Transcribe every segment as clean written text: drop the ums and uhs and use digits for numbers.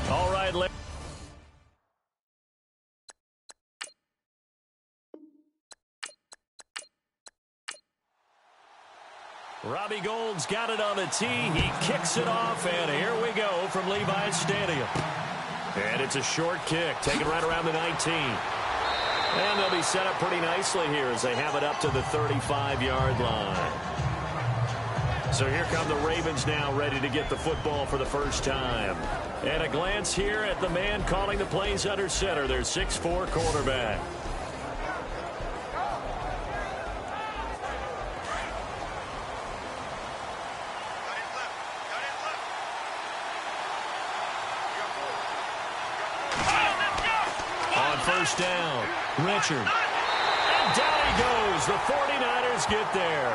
All right, Robbie Gould's got it on the tee. He kicks it off, and here we go from Levi's Stadium. And it's a short kick, taken right around the 19. And they'll be set up pretty nicely here as they have it up to the 35-yard line. So here come the Ravens now, ready to get the football for the first time. And a glance here at the man calling the plays under center, their 6'4" quarterback. First down, Richard. And down he goes. The 49ers get there.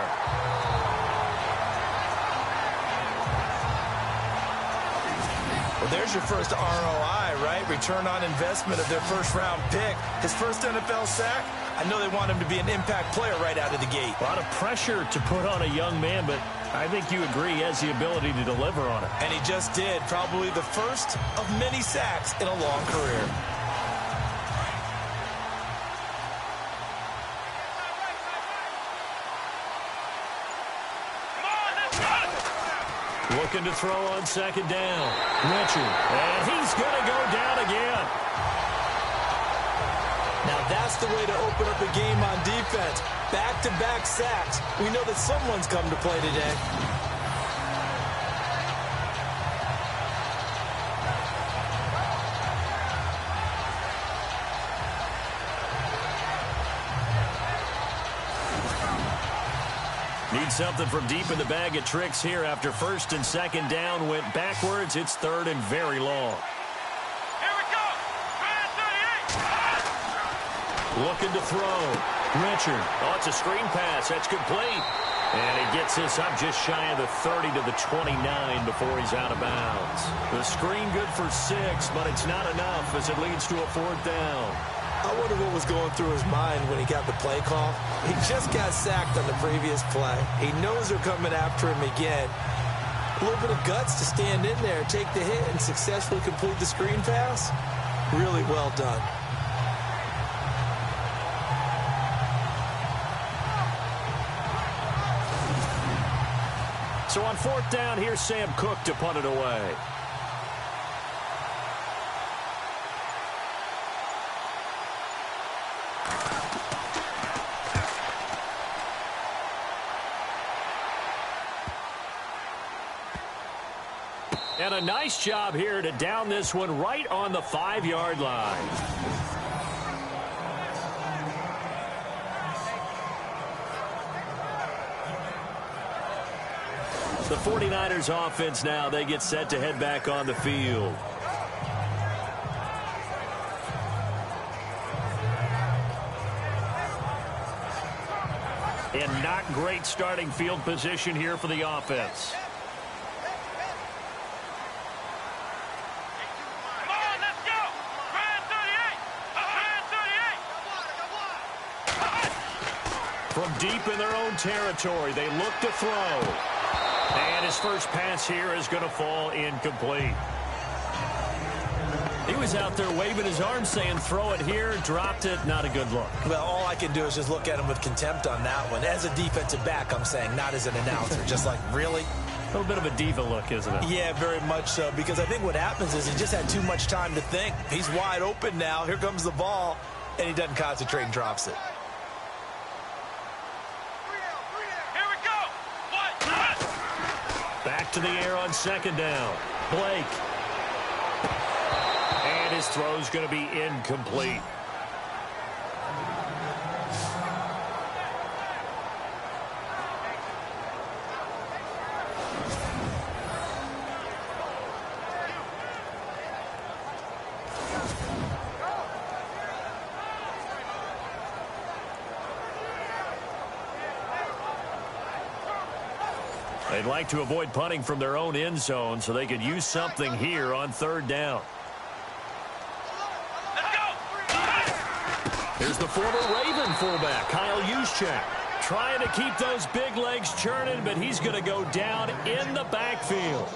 Well, there's your first ROI, right? Return on investment of their first-round pick. His first NFL sack, I know they want him to be an impact player right out of the gate. A lot of pressure to put on a young man, but I think you agree he has the ability to deliver on it. And he just did. Probably the first of many sacks in a long career. Looking to throw on second down. Richard. And he's going to go down again. Now that's the way to open up a game on defense. Back-to-back sacks. We know that someone's come to play today. Need something from deep in the bag of tricks here after first and second down went backwards. It's third and very long. Here we go. 38. Looking to throw. Richard. Oh, it's a screen pass. That's complete. And he gets this up just shy of the 30 to the 29 before he's out of bounds. The screen good for 6, but it's not enough as it leads to a fourth down. I wonder what was going through his mind when he got the play call. He just got sacked on the previous play. He knows they're coming after him again. A little bit of guts to stand in there, take the hit, and successfully complete the screen pass. Really well done. So on fourth down, here's Sam Cook to punt it away. And a nice job here to down this one right on the 5-yard line. The 49ers offense now, they get set to head back on the field. And not great starting field position here for the offense. From deep in their own territory, they look to throw. And his first pass here is going to fall incomplete. He was out there waving his arms saying, throw it here, dropped it, not a good look. Well, all I can do is just look at him with contempt on that one. As a defensive back, I'm saying, not as an announcer. Just like, really? A little bit of a diva look, isn't it? Yeah, very much so, because I think what happens is he just had too much time to think. He's wide open now. Here comes the ball, and he doesn't concentrate and drops it. Back to the air on second down. Blake. And his throw's going to be incomplete. They'd like to avoid punting from their own end zone so they could use something here on third down. Here's the former Raven fullback, Kyle Juszczyk, trying to keep those big legs churning, but he's going to go down in the backfield.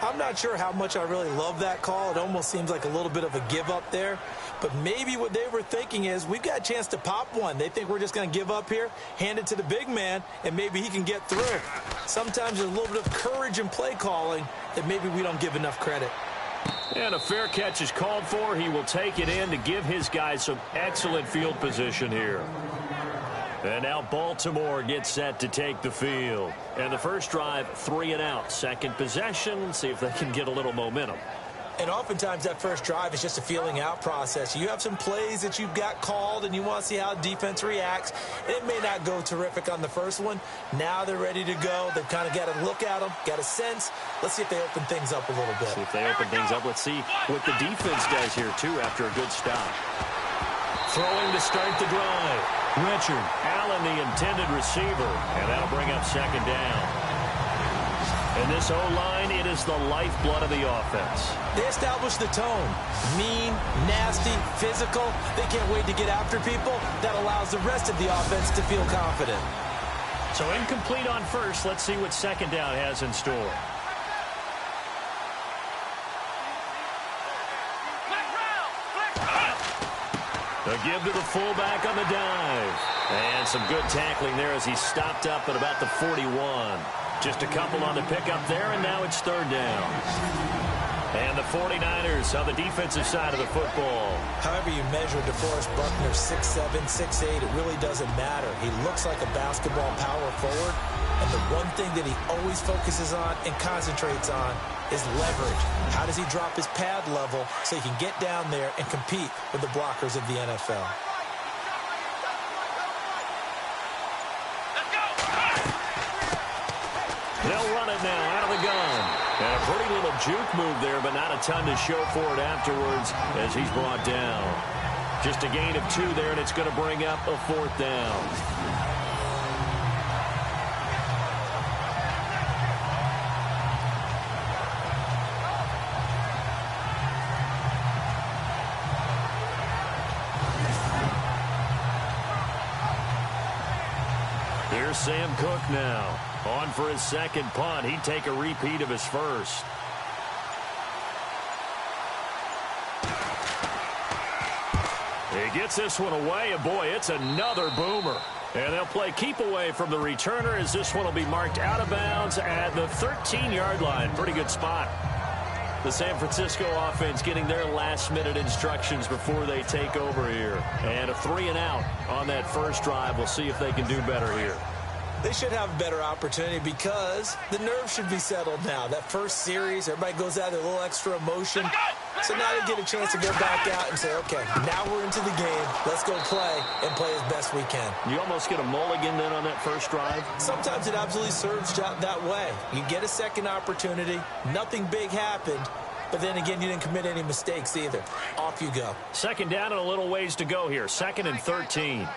I'm not sure how much I really love that call. It almost seems like a little bit of a give up there. But maybe what they were thinking is, we've got a chance to pop one. They think we're just going to give up here, hand it to the big man, and maybe he can get through. Sometimes there's a little bit of courage in play calling that maybe we don't give enough credit. And a fair catch is called for. He will take it in to give his guys some excellent field position here. And now Baltimore gets set to take the field. And the first drive, 3 and out. Second possession, see if they can get a little momentum. And oftentimes that first drive is just a feeling out process. You have some plays that you've got called and you want to see how defense reacts. It may not go terrific on the first one. Now they're ready to go. They've kind of got to look at them, got a sense. Let's see if they open things up a little bit. See if they open things up. Let's see what the defense does here, too, after a good stop. Throwing to start the drive. Richard Allen, the intended receiver, and that'll bring up second down. And this O-line, it is the lifeblood of the offense. They establish the tone. Mean, nasty, physical. They can't wait to get after people. That allows the rest of the offense to feel confident. So incomplete on first. Let's see what second down has in store. A give to the fullback on the dive. And some good tackling there as he stopped up at about the 41. Just a couple on the pickup there, and now it's third down. And the 49ers on the defensive side of the football. However you measure DeForest Buckner, 6'7", 6'8", it really doesn't matter. He looks like a basketball power forward. And the one thing that he always focuses on and concentrates on is leverage. How does he drop his pad level so he can get down there and compete with the blockers of the NFL? They'll run it now out of the gun. And a pretty little juke move there, but not a ton to show for it afterwards as he's brought down. Just a gain of 2 there, and it's going to bring up a fourth down. Here's Sam Cook now. On for his second punt. He'd take a repeat of his first. He gets this one away, and boy, it's another boomer. And they'll play keep away from the returner as this one will be marked out of bounds at the 13-yard line. Pretty good spot. The San Francisco offense getting their last-minute instructions before they take over here. And a 3 and out on that first drive. We'll see if they can do better here. They should have a better opportunity because the nerves should be settled now. That first series, everybody goes out with a little extra emotion. So now they get a chance to go back out and say, okay, now we're into the game. Let's go play and play as best we can. You almost get a mulligan then on that first drive? Sometimes it absolutely serves out that way. You get a second opportunity. Nothing big happened. But then again, you didn't commit any mistakes either. Off you go. Second down and a little ways to go here. 2nd and 13.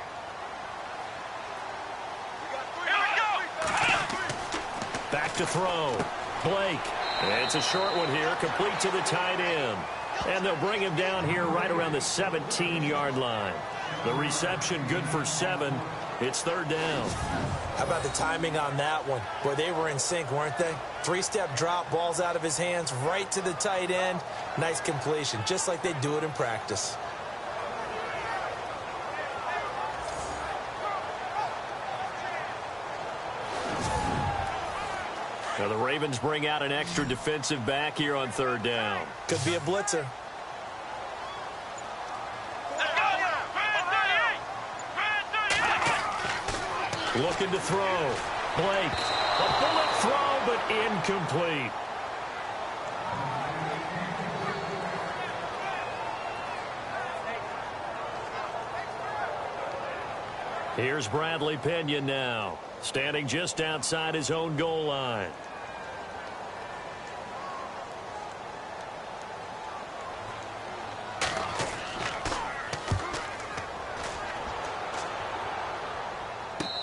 Back to throw. Blake. And it's a short one here, complete to the tight end. And they'll bring him down here right around the 17-yard line. The reception good for 7. It's third down. How about the timing on that one? Boy, they were in sync, weren't they? 3-step drop, balls out of his hands, right to the tight end. Nice completion, just like they do it in practice. Now the Ravens bring out an extra defensive back here on third down. Could be a blitzer. Looking to throw. Blake. A bullet throw, but incomplete. Here's Bradley Pinion now, standing just outside his own goal line.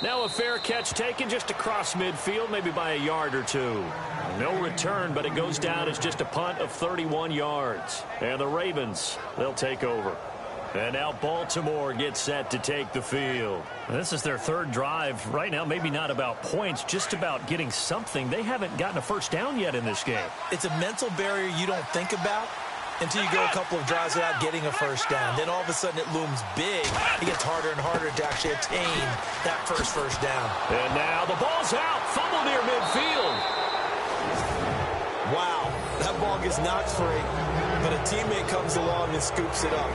Now a fair catch taken just across midfield, maybe by a yard or 2. No return, but it goes down as just a punt of 31 yards. And the Ravens, they'll take over. And now Baltimore gets set to take the field. This is their third drive. Right now, maybe not about points, just about getting something. They haven't gotten a first down yet in this game. It's a mental barrier you don't think about until you go a couple of drives without getting a first down. Then all of a sudden it looms big. It gets harder and harder to actually attain that first down. And now the ball's out. Fumble near midfield. Wow, that ball gets knocked free, but a teammate comes along and scoops it up.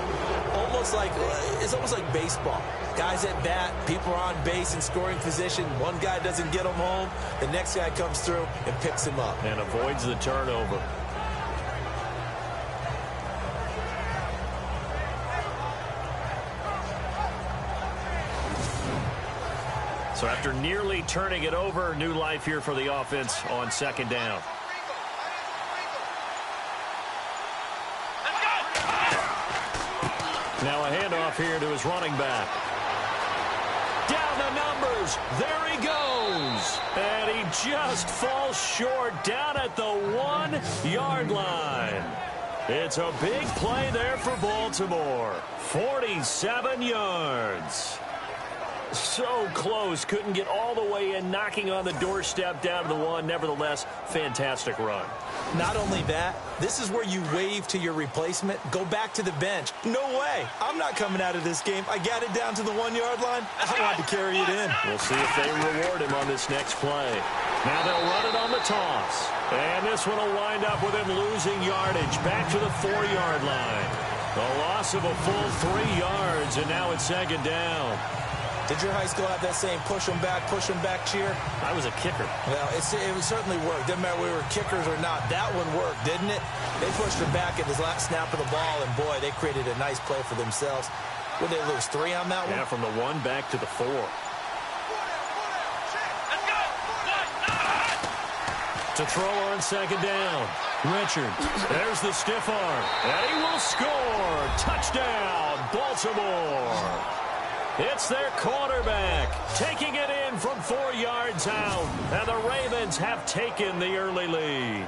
It's almost like baseball. Guys at bat, people are on base in scoring position. One guy doesn't get him home. The next guy comes through and picks him up. And avoids the turnover. So after nearly turning it over, new life here for the offense on second down. Now a handoff here to his running back. Down the numbers. There he goes. And he just falls short down at the 1-yard line. It's a big play there for Baltimore. 47 yards. So close. Couldn't get all the way in, knocking on the doorstep down to the 1. Nevertheless, fantastic run. Not only that, this is where you wave to your replacement. Go back to the bench. No way. I'm not coming out of this game. I got it down to the 1-yard line. I want to carry it in. We'll see if they reward him on this next play. Now they'll run it on the toss. And this one will wind up with him losing yardage back to the 4-yard line. The loss of a full 3 yards, and now it's second down. Did your high school have that same push them back cheer? I was a kicker. Well, it certainly worked. Didn't matter whether we were kickers or not. That one worked, didn't it? They pushed him back at his last snap of the ball, and boy, they created a nice play for themselves. Would they lose 3 on that one? Yeah, from the 1 back to the 4. To throw on second down. Richard. There's the stiff arm. And he will score. Touchdown, Baltimore. It's their quarterback taking it in from 4 yards out. And the Ravens have taken the early lead.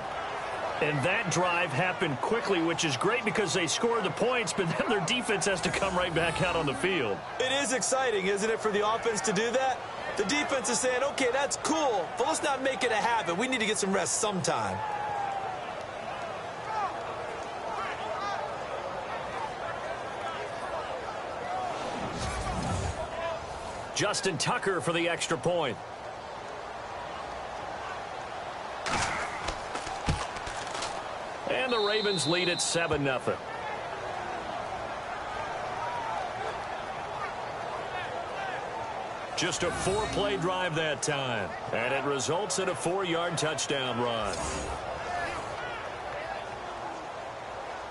And that drive happened quickly, which is great because they scored the points, but then their defense has to come right back out on the field. It is exciting, isn't it, for the offense to do that? The defense is saying, okay, that's cool, but let's not make it a habit. We need to get some rest sometime. Justin Tucker for the extra point. And the Ravens lead at 7-0. Just a 4-play drive that time. And it results in a 4-yard touchdown run.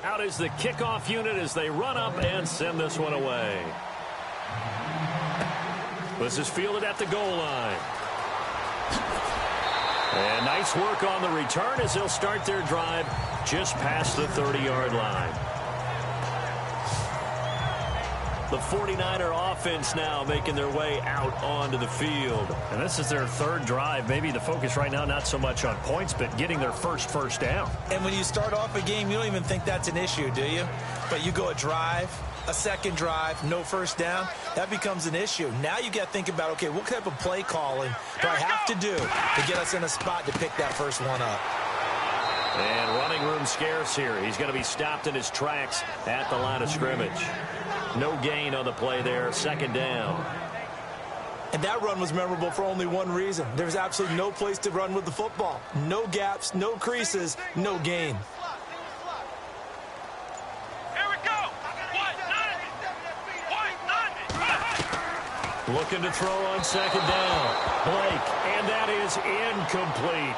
Out is the kickoff unit as they run up and send this one away. This is fielded at the goal line. And nice work on the return as they'll start their drive just past the 30-yard line. The 49er offense now making their way out onto the field. And this is their third drive. Maybe the focus right now not so much on points, but getting their first down. And when you start off a game, you don't even think that's an issue, do you? But you go a drive, a second drive, no first down, that becomes an issue. Now you got to think about, okay, what type of play calling do I have to do to get us in a spot to pick that first one up? And running room scarce here. He's going to be stopped in his tracks at the line of scrimmage. No gain on the play there, second down. And that run was memorable for only one reason. There's absolutely no place to run with the football. No gaps, no creases, no gain. Looking to throw on second down. Blake, and that is incomplete.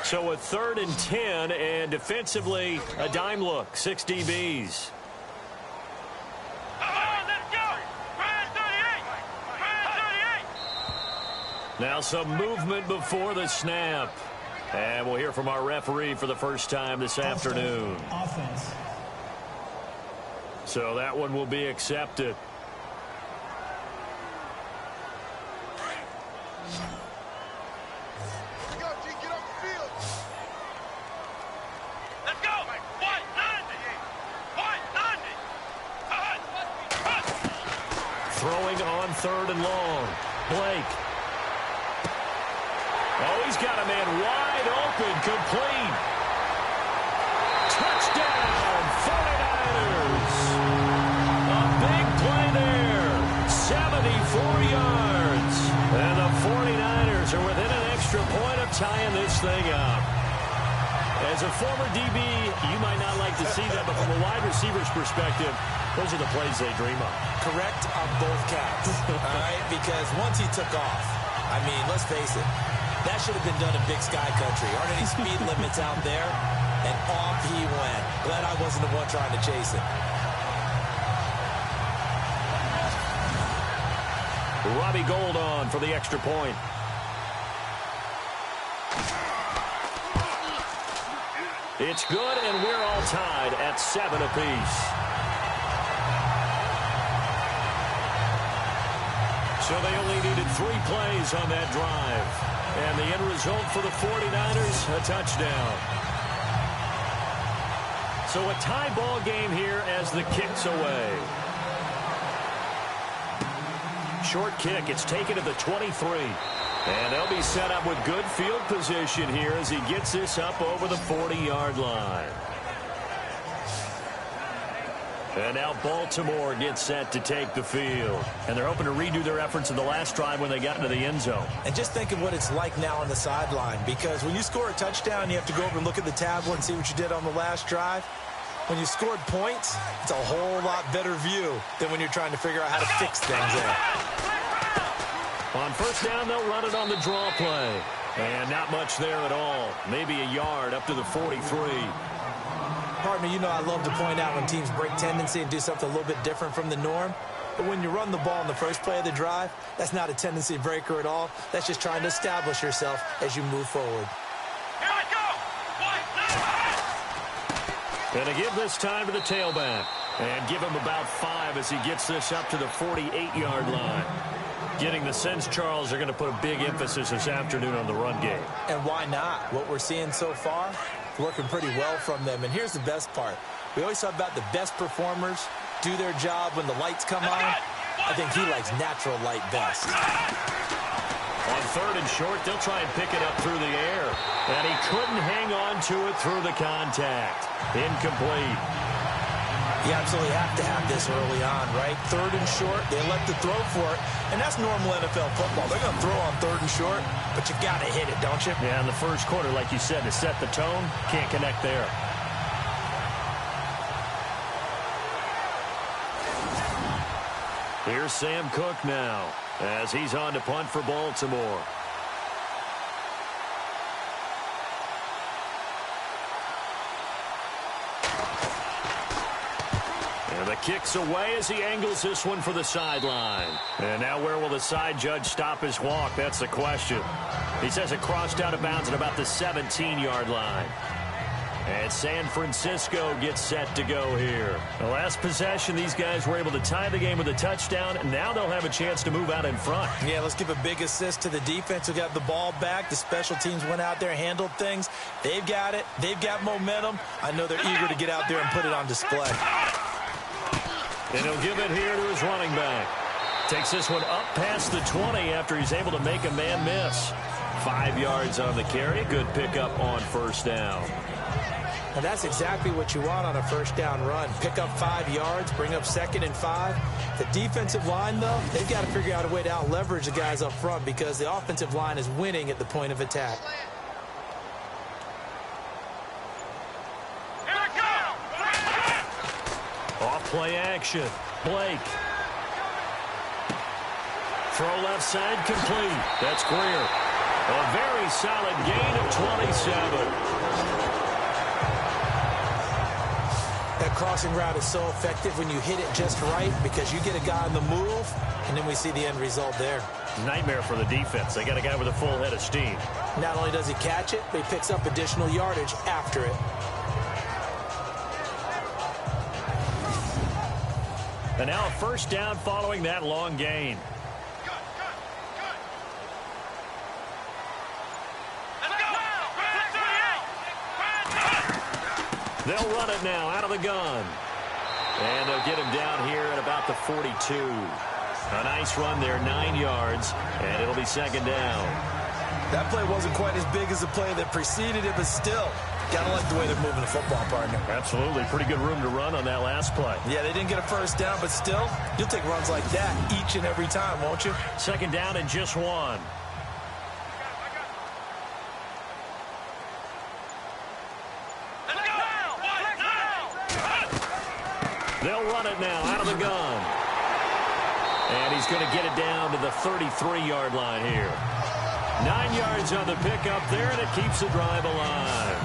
So a 3rd and 10, and defensively, a dime look, 6 DBs. Now some movement before the snap. And we'll hear from our referee for the first time this afternoon. Offense. So that one will be accepted. Throwing on 3rd and long. Blake. Oh, he's got a man wide open, complete. Touchdown, 49ers. A big play there, 74 yards. And the 49ers are within an extra point of tying this thing up. As a former DB, you might not like to see that, but from a wide receiver's perspective, those are the plays they dream of. Correct on both counts, all right? Because once he took off, I mean, let's face it, that should have been done in Big Sky Country. Aren't any speed limits out there? And off he went. Glad I wasn't the one trying to chase it. Robbie Gould on for the extra point. It's good, and we're all tied at 7 apiece. So they only needed 3 plays on that drive. And the end result for the 49ers, a touchdown. So a tie ball game here as the kick's away. Short kick. It's taken to the 23. And they'll be set up with good field position here as he gets this up over the 40-yard line. And now Baltimore gets set to take the field. And they're hoping to redo their efforts in the last drive when they got into the end zone. And just think of what it's like now on the sideline. Because when you score a touchdown, you have to go over and look at the tablet and see what you did on the last drive. When you scored points, it's a whole lot better view than when you're trying to figure out how to fix things there. On first down, they'll run it on the draw play. And not much there at all. Maybe a yard up to the 43. Partner, you know I love to point out when teams break tendency and do something a little bit different from the norm. But when you run the ball in the first play of the drive, that's not a tendency breaker at all. That's just trying to establish yourself as you move forward. Here we go. Going to give this time to the tailback. And give him about 5 as he gets this up to the 48-yard line. Getting the sense, Charles, are going to put a big emphasis this afternoon on the run game. And why not? What we're seeing so far, working pretty well from them. And here's the best part. We always talk about the best performers do their job when the lights come on. I think he likes natural light best. On 3rd and short, they'll try and pick it up through the air. And he couldn't hang on to it through the contact. Incomplete. You absolutely have to have this early on, right? 3rd and short, they elect to throw for it. And that's normal NFL football. They're going to throw on 3rd and short, but you got to hit it, don't you? Yeah, in the first quarter, like you said, to set the tone, can't connect there. Here's Sam Cook now as he's on to punt for Baltimore. And the kick's away as he angles this one for the sideline. And now where will the side judge stop his walk? That's the question. He says it crossed out of bounds at about the 17-yard line. And San Francisco gets set to go here. The last possession, these guys were able to tie the game with a touchdown. And now they'll have a chance to move out in front. Yeah, let's give a big assist to the defense who got the ball back. The special teams went out there, handled things. They've got it. They've got momentum. I know they're eager to get out there and put it on display. And he'll give it here to his running back. Takes this one up past the 20 after he's able to make a man miss. 5 yards on the carry. Good pickup on first down. And that's exactly what you want on a first down run. Pick up 5 yards, bring up 2nd and 5. The defensive line, though, they've got to figure out a way to out-leverage the guys up front because the offensive line is winning at the point of attack. Off-play action. Blake. Throw left side complete. That's Greer. A very solid gain of 27. That crossing route is so effective when you hit it just right because you get a guy on the move, and then we see the end result there. Nightmare for the defense. They got a guy with a full head of steam. Not only does he catch it, but he picks up additional yardage after it. And now a first down following that long gain. They'll run it now out of the gun. And they'll get him down here at about the 42. A nice run there, 9 yards, and it'll be second down. That play wasn't quite as big as the play that preceded it, but still, gotta like the way they're moving the football, partner. Absolutely. Pretty good room to run on that last play. Yeah, they didn't get a first down, but still, you'll take runs like that each and every time, won't you? Second down and just 1. They'll run it now out of the gun. And he's going to get it down to the 33-yard line here. 9 yards on the pickup there, and it keeps the drive alive.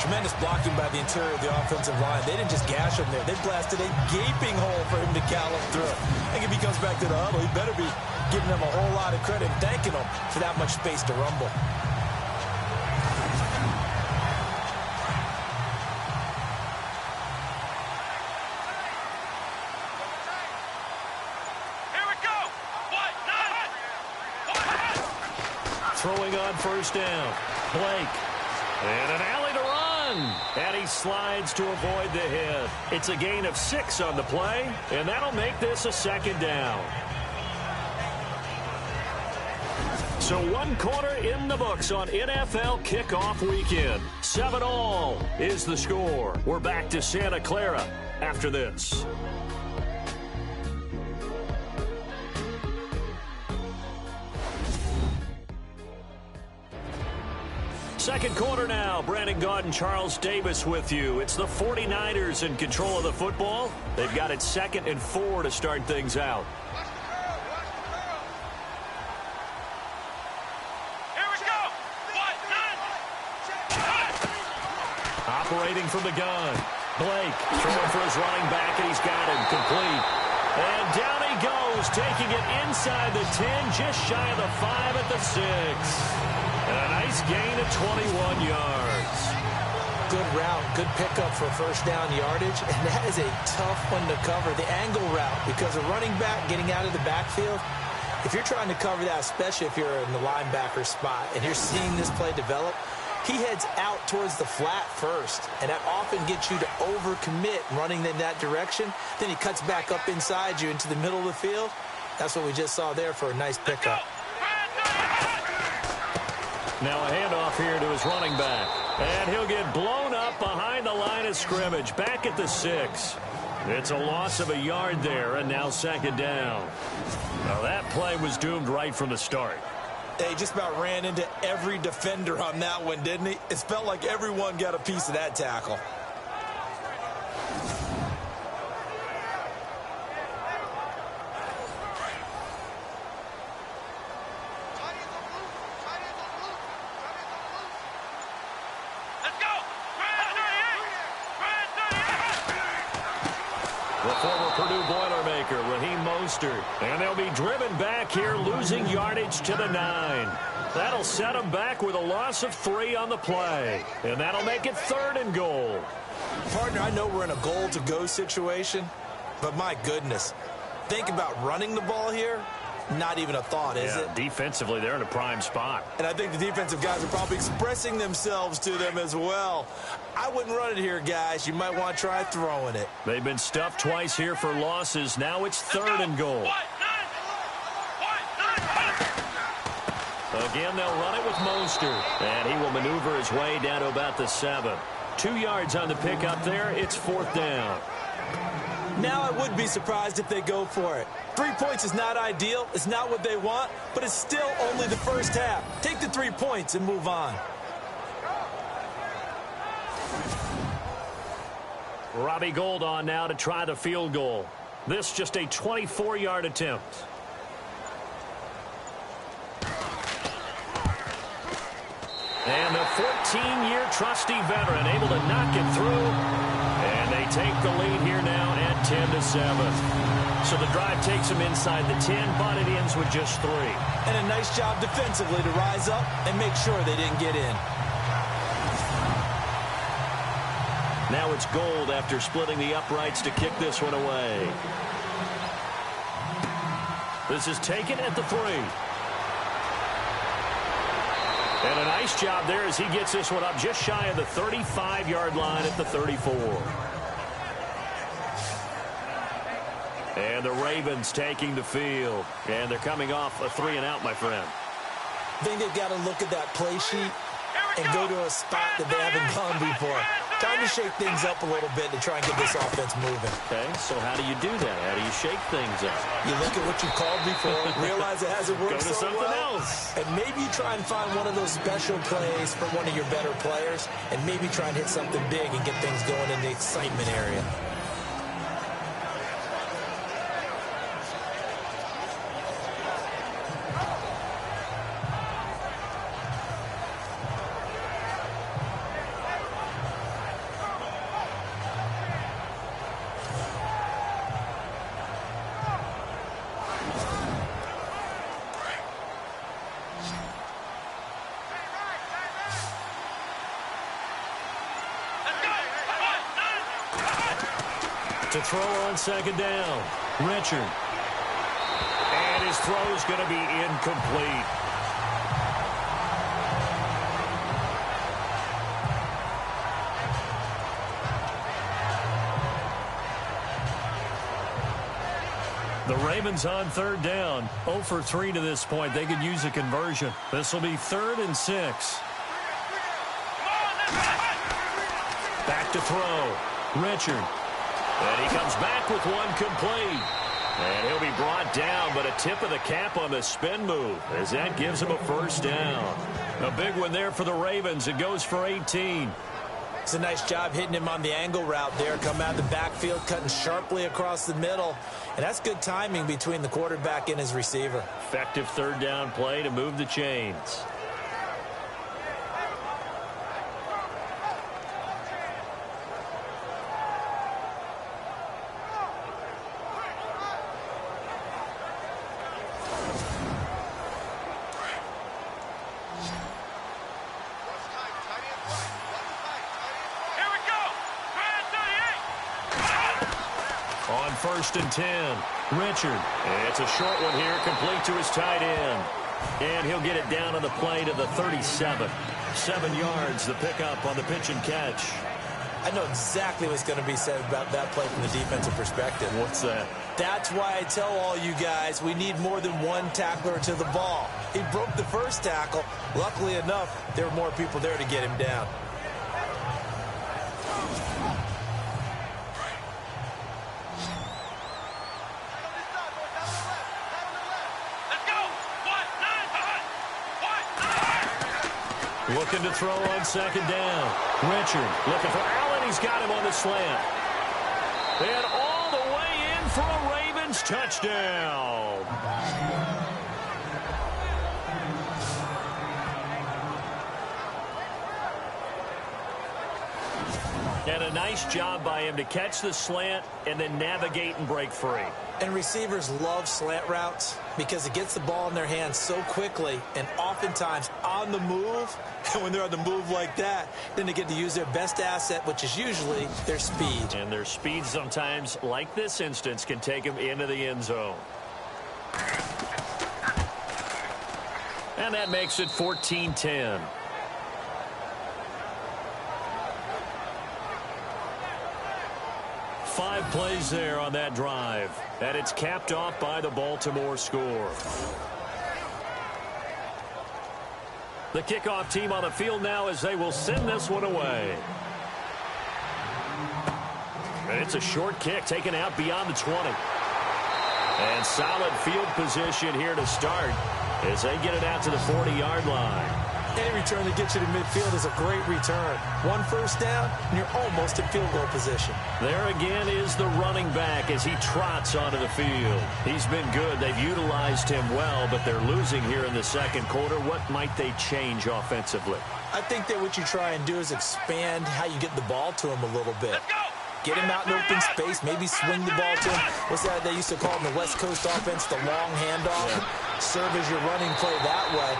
Tremendous blocking by the interior of the offensive line. They didn't just gash him there. They blasted a gaping hole for him to gallop through. I think if he comes back to the huddle, he better be giving them a whole lot of credit and thanking them for that much space to rumble. Throwing on first down. Blake. And an alley to run. And he slides to avoid the hit. It's a gain of 6 on the play, and that'll make this a second down. So 1 quarter in the books on NFL kickoff weekend. 7-all is the score. We're back to Santa Clara after this. Second quarter now. Brandon Gaudin and Charles Davis with you. It's the 49ers in control of the football. They've got it 2nd and 4 to start things out. Here we go. Operating from the gun. Blake throwing for his running back, and he's got him complete. And down he goes, taking it inside the 10, just shy of the 5 at the 6. And a nice gain of 21 yards. Good route, good pickup for first down yardage, and that is a tough one to cover. The angle route, because a running back getting out of the backfield, if you're trying to cover that, especially if you're in the linebacker spot and you're seeing this play develop, he heads out towards the flat first, and that often gets you to overcommit running in that direction. Then he cuts back up inside you into the middle of the field. That's what we just saw there for a nice pickup. Now a handoff here to his running back. And he'll get blown up behind the line of scrimmage. Back at the 6. It's a loss of a yard there, and now second down. Now that play was doomed right from the start. He just about ran into every defender on that one, didn't he? It felt like everyone got a piece of that tackle. The former Purdue Boilermaker, Raheem Mostert. And they'll be driven back here, losing yardage to the 9. That'll set them back with a loss of 3 on the play. And that'll make it 3rd and goal. Partner, I know we're in a goal-to-go situation, but my goodness, think about running the ball here. Not even a thought, is it? Defensively, they're in a prime spot. And I think the defensive guys are probably expressing themselves to them as well. I wouldn't run it here, guys. You might want to try throwing it. They've been stuffed twice here for losses. Now it's 3rd and goal. Again, they'll run it with Mostert. And he will maneuver his way down to about the 7. 2 yards on the pickup there. It's 4th down. Now I would be surprised if they go for it. 3 points is not ideal. It's not what they want, but it's still only the first half. Take the 3 points and move on. Robbie Gould on now to try the field goal. This just a 24-yard attempt. And the 14-year trusty veteran able to knock it through. And they take the lead here now at 10-7. So the drive takes them inside the 10, but it ends with just 3. And a nice job defensively to rise up and make sure they didn't get in. Now it's Gould after splitting the uprights to kick this one away. This is taken at the 3. And a nice job there as he gets this one up just shy of the 35-yard line at the 34. And the Ravens taking the field. And they're coming off a 3-and-out, my friend. I think they've got to look at that play sheet and go to a spot that they haven't gone before. Time to shake things up a little bit to try and get this offense moving. Okay, so how do you do that? How do you shake things up? You look at what you called before, realize it hasn't worked Go to so something well, else. and maybe you try and find one of those special plays for one of your better players, and maybe try and hit something big and get things going in the excitement area. To throw on second down, Richard. And his throw is going to be incomplete. The Ravens on third down, 0 for 3 to this point. They could use a conversion. This will be 3rd and 6. Back to throw, Richard. And he comes back with one complete. And he'll be brought down, but a tip of the cap on the spin move as that gives him a first down. A big one there for the Ravens. It goes for 18. It's a nice job hitting him on the angle route there. Come out of the backfield, cutting sharply across the middle. And that's good timing between the quarterback and his receiver. Effective third down play to move the chains. On 1st and 10, Richard. It's a short one here, complete to his tight end. And he'll get it down on the play to the 37. 7 yards, the pickup on the pitch and catch. I know exactly what's going to be said about that play from the defensive perspective. What's that? That's why I tell all you guys we need more than one tackler to the ball. He broke the first tackle. Luckily enough, there were more people there to get him down. Looking to throw on second down. Richard looking for Allen. He's got him on the slant. And all the way in for a Ravens touchdown. And a nice job by him to catch the slant and then navigate and break free. And receivers love slant routes because it gets the ball in their hands so quickly and oftentimes on the move. And when they're on the move like that, then they get to use their best asset, which is usually their speed. And their speed sometimes, like this instance, can take them into the end zone. And that makes it 14-10. Five plays there on that drive. And it's capped off by the Baltimore score. The kickoff team on the field now as they will send this one away. And it's a short kick taken out beyond the 20. And solid field position here to start as they get it out to the 40-yard line. Any return that gets you to midfield is a great return. One first down, and you're almost in field goal position. There again is the running back as he trots onto the field. He's been good. They've utilized him well, but they're losing here in the second quarter. What might they change offensively? I think that what you try and do is expand how you get the ball to him a little bit. Get him out in open space, maybe swing the ball to him. What's that they used to call in the West Coast offense, the long handoff? Yeah. Serve as your running play that way,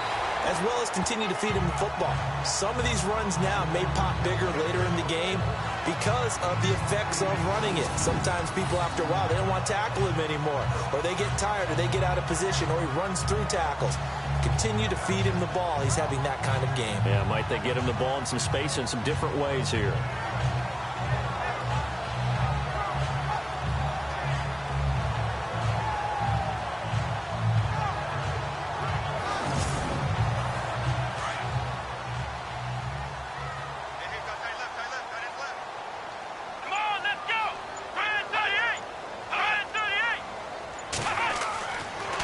as well as continue to feed him the football. Some of these runs now may pop bigger later in the game because of the effects of running it. Sometimes people, after a while, they don't want to tackle him anymore, or they get tired, or they get out of position, or he runs through tackles. Continue to feed him the ball. He's having that kind of game. Yeah, might they get him the ball in some space in some different ways here.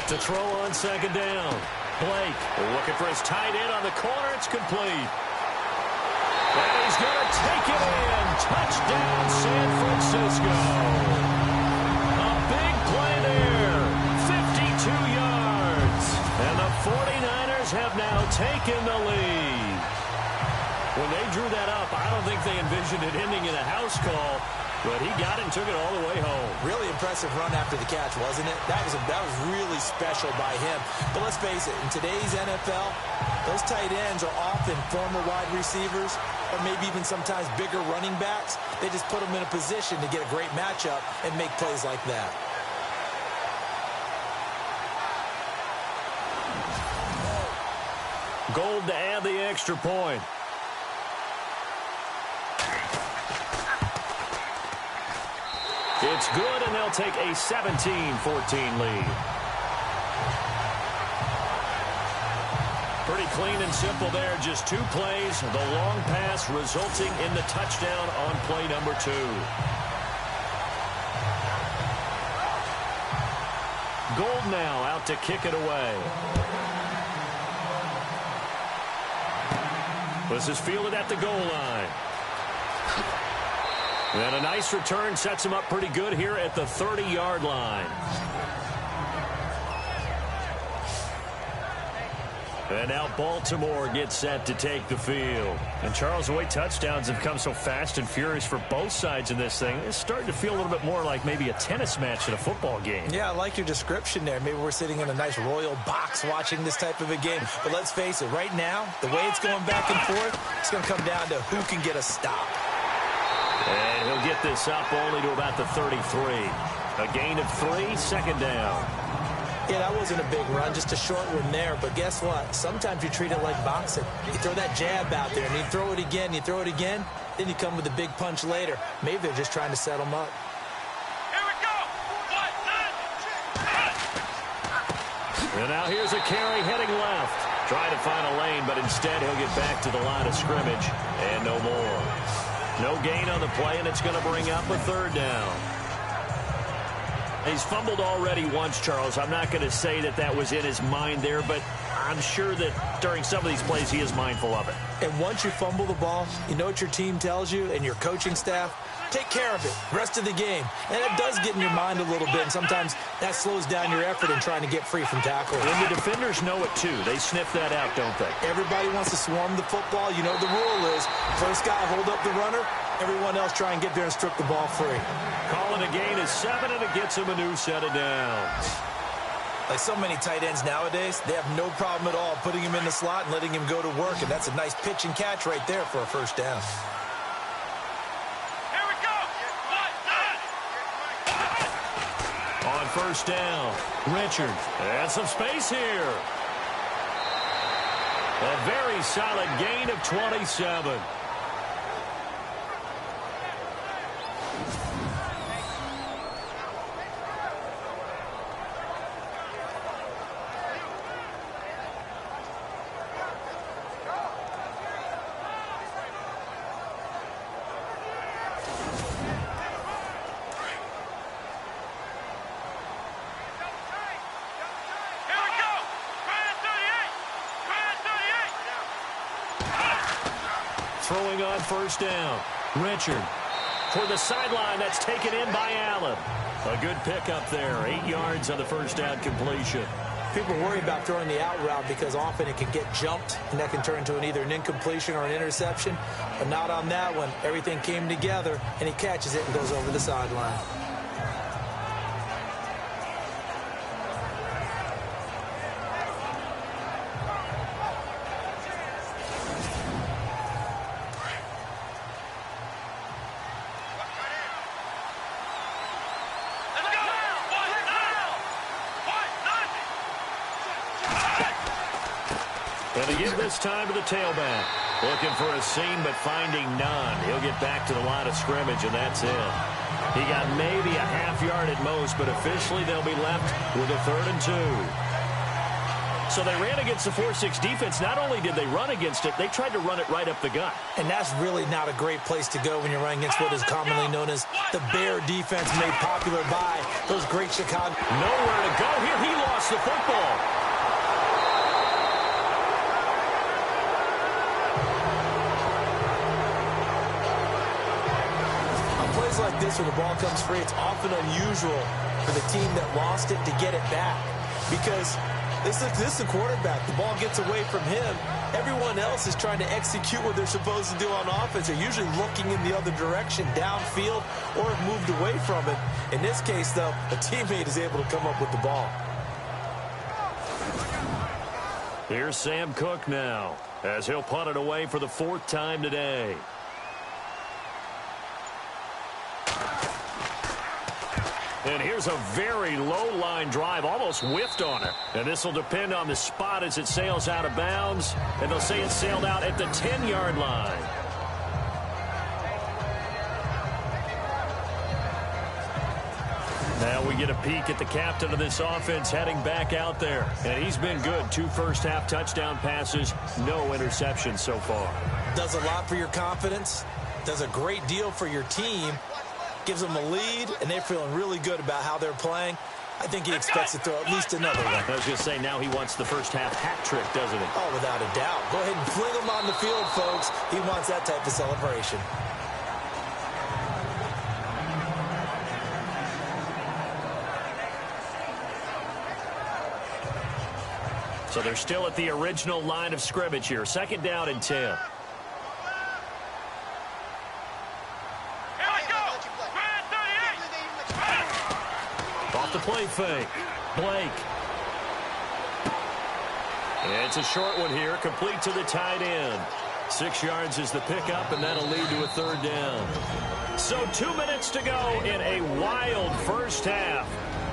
To throw on second down. Blake looking for his tight end on the corner. It's complete. And he's going to take it in. Touchdown, San Francisco. A big play there. 52 yards. And the 49ers have now taken the lead. When they drew that up, I don't think they envisioned it ending in a house call, but he got it and took it all the way home. Really impressive run after the catch, wasn't it? That was really special by him. But let's face it, in today's NFL, those tight ends are often former wide receivers or maybe even sometimes bigger running backs. They just put them in a position to get a great matchup and make plays like that. Gold to add the extra point. It's good, and they'll take a 17-14 lead. Pretty clean and simple there. Just 2 plays. The long pass resulting in the touchdown on play number 2. Gold now out to kick it away. This is fielded at the goal line. And a nice return sets him up pretty good here at the 30-yard line. And now Baltimore gets set to take the field. And Charles, the way touchdowns have come so fast and furious for both sides in this thing, it's starting to feel a little bit more like maybe a tennis match in a football game. Yeah, I like your description there. Maybe we're sitting in a nice royal box watching this type of a game. But let's face it, right now, the way it's going back and forth, it's going to come down to who can get a stop. And he'll get this up only to about the 33. A gain of 3, second down. Yeah, that wasn't a big run, just a short one there. But guess what? Sometimes you treat it like boxing. You throw that jab out there, and you throw it again, then you come with a big punch later. Maybe they're just trying to set them up. Here we go. And now here's a carry heading left. Trying to find a lane, but instead he'll get back to the line of scrimmage. And no more. No gain on the play, and it's going to bring up a third down. He's fumbled already once, Charles. I'm not going to say that that was in his mind there, but I'm sure that during some of these plays he is mindful of it. And once you fumble the ball, you know what your team tells you and your coaching staff? Take care of it. Rest of the game. And it does get in your mind a little bit, and sometimes that slows down your effort in trying to get free from tackles. And the defenders know it, too. They sniff that out, don't they? Everybody wants to swarm the football. You know the rule is first guy hold up the runner, everyone else try and get there and strip the ball free. Calling a gain is 7, and it gets him a new set of downs. Like so many tight ends nowadays, they have no problem at all putting him in the slot and letting him go to work, and that's a nice pitch and catch right there for a first down. Here we go. On first down, Richard. And some space here. A very solid gain of 27. Throwing on first down. Richard. For the sideline, that's taken in by Allen. A good pickup there. 8 yards on the first down completion. People worry about throwing the out route because often it can get jumped, and that can turn into either an incompletion or an interception. But not on that one. Everything came together, and he catches it and goes over the sideline. And to give this time to the tailback. Looking for a seam, but finding none. He'll get back to the line of scrimmage, and that's it. He got maybe a half yard at most, but officially they'll be left with a 3rd and 2. So they ran against the 4-6 defense. Not only did they run against it, they tried to run it right up the gut. And that's really not a great place to go when you're running against what is commonly known as the bear defense, made popular by those great Chicago. Nowhere to go here. He lost the football. On plays like this, when the ball comes free, it's often unusual for the team that lost it to get it back. Because this is the quarterback. The ball gets away from him. Everyone else is trying to execute what they're supposed to do on offense. They're usually looking in the other direction, downfield, or have moved away from it. In this case, though, a teammate is able to come up with the ball. Here's Sam Cook now, as he'll punt it away for the 4th time today. And here's a very low-line drive, almost whiffed on it. And this will depend on the spot as it sails out of bounds. And they'll say it sailed out at the 10-yard line. Now we get a peek at the captain of this offense heading back out there. And he's been good. 2 first-half touchdown passes, no interceptions so far. Does a lot for your confidence. Does a great deal for your team. Gives them a lead, and they're feeling really good about how they're playing. I think he expects to throw at least another one. I was going to say, now he wants the first-half hat trick, doesn't he? Oh, without a doubt. Go ahead and fling him on the field, folks. He wants that type of celebration. So they're still at the original line of scrimmage here. 2nd down and 10. Off the play fake. Blake. It's a short one here, complete to the tight end. 6 yards is the pickup, and that'll lead to a 3rd down. So 2 minutes to go in a wild first half.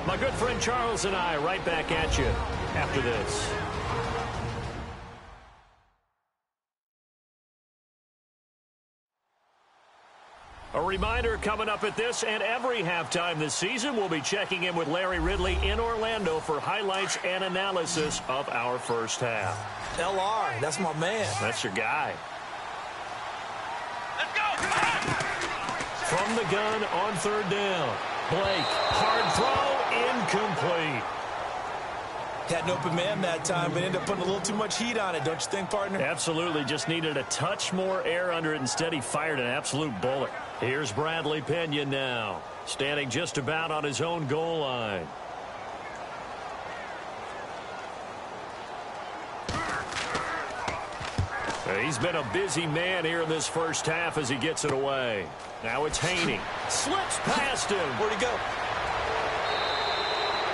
My good friend Charles and I right back at you after this. A reminder coming up at this and every halftime this season, we'll be checking in with Larry Ridley in Orlando for highlights and analysis of our first half. LR, that's my man. That's your guy. Let's go! From the gun on 3rd down. Blake, hard throw, incomplete. Had an open man that time, but ended up putting a little too much heat on it, don't you think, partner? Absolutely. Just needed a touch more air under it. Instead, he fired an absolute bullet. Here's Bradley Pena now, standing just about on his own goal line. He's been a busy man here in this first half as he gets it away. Now it's Haney. Slips past him. Where'd he go?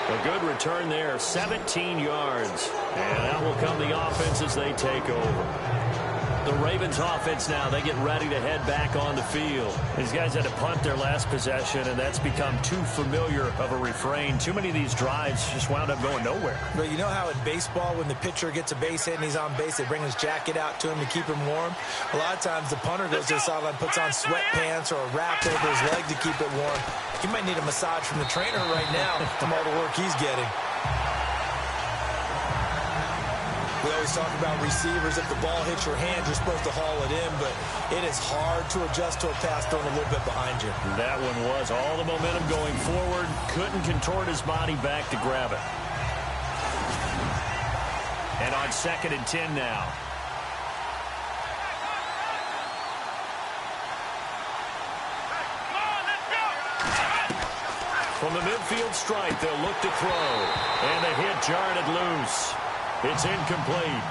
A good return there, 17 yards. And out will come the offense as they take over. The Ravens offense now, they get ready to head back on the field. These guys had to punt their last possession, and that's become too familiar of a refrain. Too many of these drives just wound up going nowhere. But you know how in baseball, when the pitcher gets a base hit and he's on base, they bring his jacket out to him to keep him warm? A lot of times the punter goes to the sideline, puts on sweatpants or a wrap over his leg to keep it warm. He might need a massage from the trainer right now from all the work he's getting. We always talk about receivers. If the ball hits your hand, you're supposed to haul it in, but it is hard to adjust to a pass thrown a little bit behind you. That one was all the momentum going forward. Couldn't contort his body back to grab it. And on 2nd and 10 now. From the midfield stripe, they'll look to throw. And the hit jarred it loose. It's incomplete.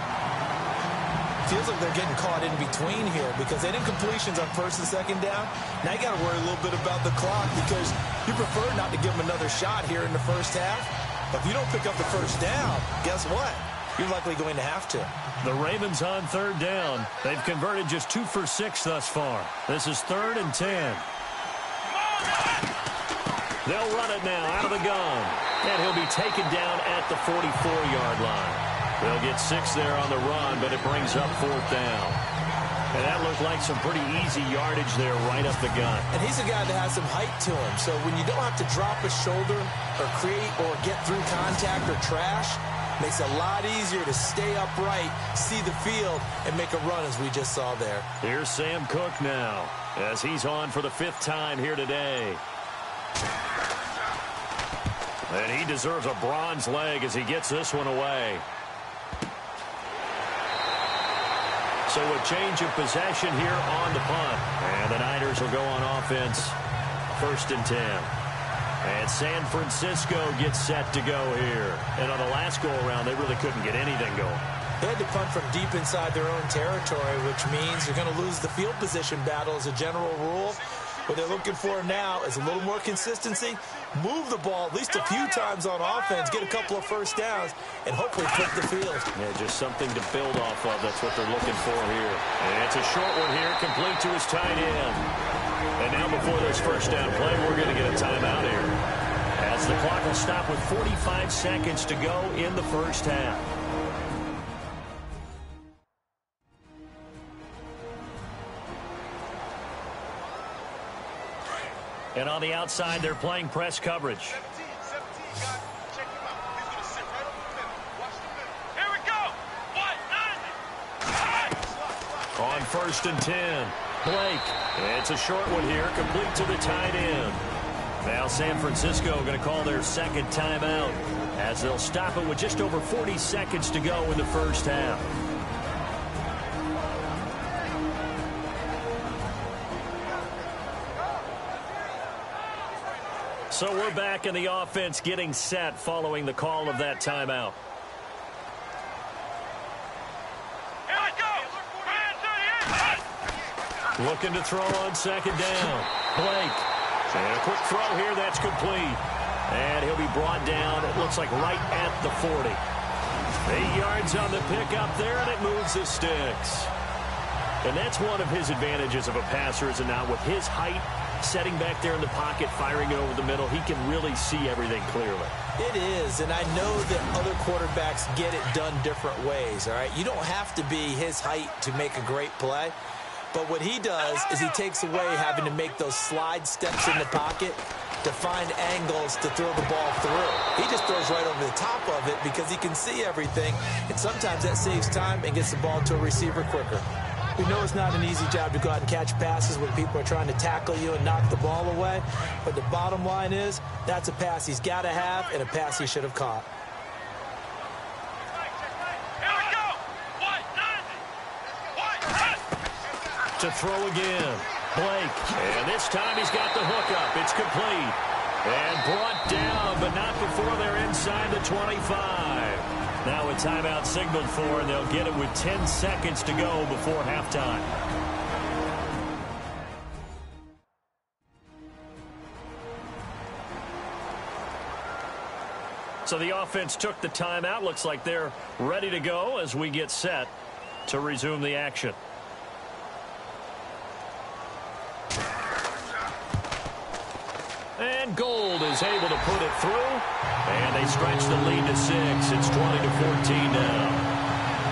Feels like they're getting caught in between here because they didn't completions on 1st and 2nd down. Now you got to worry a little bit about the clock because you prefer not to give them another shot here in the first half. But if you don't pick up the 1st down, guess what? You're likely going to have to. The Ravens on 3rd down. They've converted just 2 for 6 thus far. This is 3rd and 10. They'll run it now out of the gun. And he'll be taken down at the 44-yard line. They'll get 6 there on the run, but it brings up 4th down. And that looked like some pretty easy yardage there right up the gut. And he's a guy that has some height to him. So when you don't have to drop a shoulder or create or get through contact or trash, Makes it a lot easier to stay upright, see the field, and make a run as we just saw there. Here's Sam Cook now as he's on for the 5th time here today. And he deserves a bronze leg as he gets this one away. So a change of possession here on the punt. And the Niners will go on offense. 1st and 10. And San Francisco gets set to go here. And on the last go-around, they really couldn't get anything going. They had to punt from deep inside their own territory, which means you're going to lose the field position battle as a general rule. What they're looking for now is a little more consistency, move the ball at least a few times on offense, get a couple of first downs, and hopefully flip the field. Yeah, just something to build off of. That's what they're looking for here. And it's a short one here, complete to his tight end. And now before this first down play, we're going to get a timeout here, as the clock will stop with 45 seconds to go in the first half. And on the outside, they're playing press coverage. 17, guys. Check him out. He's going to sit right over the middle. Watch the middle. Here we go. 1, 9. On 1st and 10, Blake. It's a short one here, complete to the tight end. Now San Francisco going to call their 2nd timeout, as they'll stop it with just over 40 seconds to go in the first half. So we're back in the offense getting set following the call of that timeout. Here we go. Looking to throw on 2nd down. Blake. And a quick throw here, that's complete. And he'll be brought down, it looks like right at the 40. 8 yards on the pickup there, and it moves the sticks. And that's one of his advantages of a passer, is it not? With his height, setting back there in the pocket, firing it over the middle, he can really see everything clearly. It is, and I know that other quarterbacks get it done different ways, all right? You don't have to be his height to make a great play, but what he does is he takes away having to make those slide steps in the pocket to find angles to throw the ball through. He just throws right over the top of it because he can see everything, and sometimes that saves time and gets the ball to a receiver quicker. We know it's not an easy job to go out and catch passes when people are trying to tackle you and knock the ball away. But the bottom line is, that's a pass he's got to have and a pass he should have caught. Here we go. 1, 9. To throw again, Blake. And this time he's got the hook up. It's complete. And brought down, but not before they're inside the 25. Now a timeout signaled for, and they'll get it with 10 seconds to go before halftime. So the offense took the timeout. Looks like they're ready to go as we get set to resume the action. And Gold is able to put it through. And they stretch the lead to 6. It's 20-14 now.